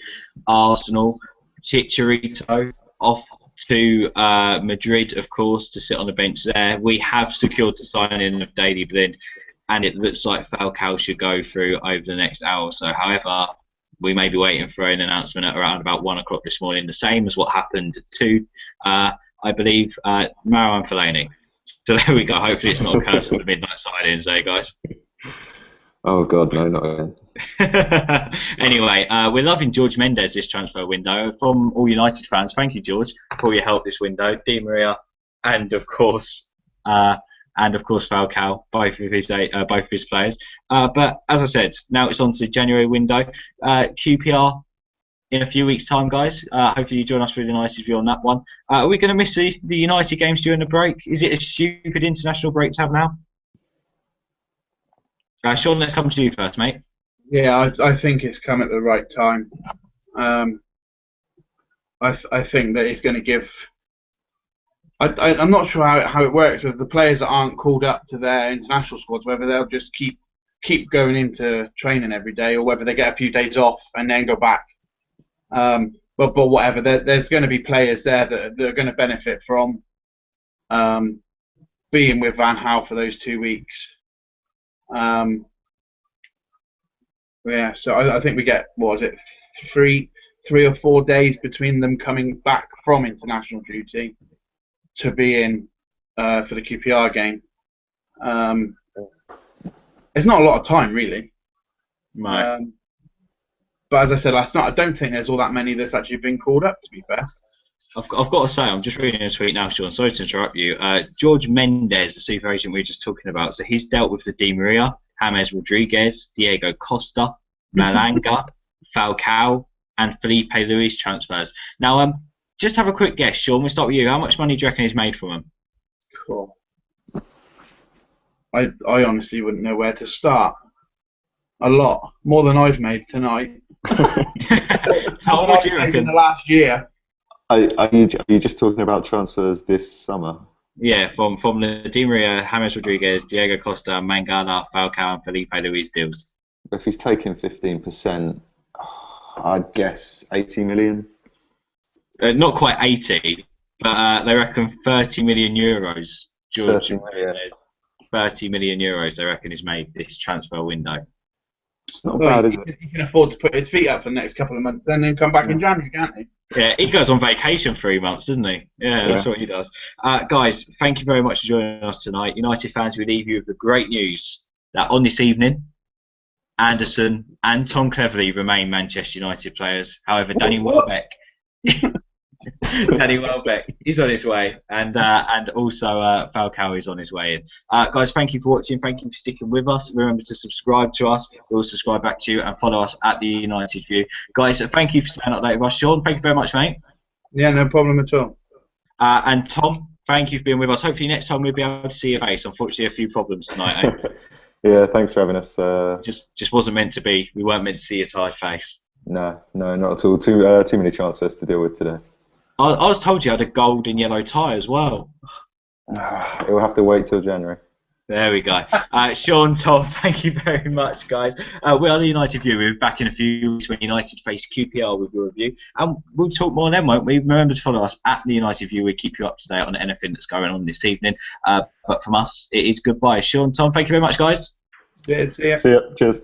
Arsenal. Chicharito off to Madrid, of course, to sit on the bench there. We have secured the signing of Daley Blind, and it looks like Falcao should go through over the next hour or so. However, we may be waiting for an announcement at around about 1 o'clock this morning, the same as what happened to, I believe, Marouane Fellaini. So there we go. Hopefully it's not a curse of the midnight sightings, guys. Oh God, no, not again. Anyway, we're loving George Mendes this transfer window. From all United fans, thank you, George, for your help this window. Di Maria, and of course Falcao, both of his players. But as I said, now it's on to the January window. QPR in a few weeks' time, guys. Hopefully you join us for the United view on that one. Are we going to miss the United games during the break? Is it a stupid international break to have now? Shaun, let's come to you first, mate. Yeah, I think it's come at the right time. I think that it's going to give. I'm not sure how it works with the players that aren't called up to their international squads, whether they'll just keep going into training every day, or whether they get a few days off and then go back. But whatever, there's going to be players there that are going to benefit from being with Van Gaal for those 2 weeks. Yeah, so I think we get, what was it, three or 4 days between them coming back from international duty to be in for the QPR game. It's not a lot of time, really. Right. But as I said last night, I don't think there's all that many that's actually been called up, to be fair. I've got to say, I'm just reading a tweet now, Shaun. Sorry to interrupt you. George Mendes, the super agent we were just talking about, so he's dealt with the Di Maria, James Rodriguez, Diego Costa, Malanga, Falcao, and Felipe Luis transfers. Now, just have a quick guess, Shaun. We'll start with you. How much money do you reckon he's made from them? Cool. I honestly wouldn't know where to start. A lot. More than I've made tonight. Tom, what do you In reckon? the last year. Are you just talking about transfers this summer? Yeah, from the Di Maria, James Rodriguez, Diego Costa, Mangala, Falcao, and Felipe Luis deals. If he's taking 15%, I'd guess 80 million. Not quite 80, but they reckon 30 million euros. George, 30 million. 30 million euros they reckon is made this transfer window. It's not bad, is it? He can afford to put his feet up for the next couple of months, and then come back in January, can't he? Yeah, he goes on vacation 3 months, doesn't he? Yeah, that's what he does. Guys, thank you very much for joining us tonight. United fans, we leave you with the great news that on this evening, Anderson and Tom Cleverley remain Manchester United players. However, Danny Welbeck is on his way, and also Falcao is on his way in. Guys, thank you for watching. Thank you for sticking with us. Remember to subscribe to us. We'll subscribe back to you and follow us at the United View. Guys, thank you for staying up late with us. Shaun, thank you very much, mate. Yeah, no problem at all. And Tom, thank you for being with us. Hopefully next time we'll be able to see your face. Unfortunately, a few problems tonight. Eh? Yeah, thanks for having us. Just wasn't meant to be. We weren't meant to see your tired face. No, not at all. Too many transfers to deal with today. I was told you had a gold and yellow tie as well. It will have to wait till January. There we go. Shaun, Tom, thank you very much, guys. We are the United View. We'll be back in a few weeks when United face QPR with your review. And we'll talk more then, won't we? Remember to follow us at the United View. We'll keep you up to date on anything that's going on this evening. But from us, it is goodbye. Shaun, Tom, thank you very much, guys. See ya. See ya. Cheers.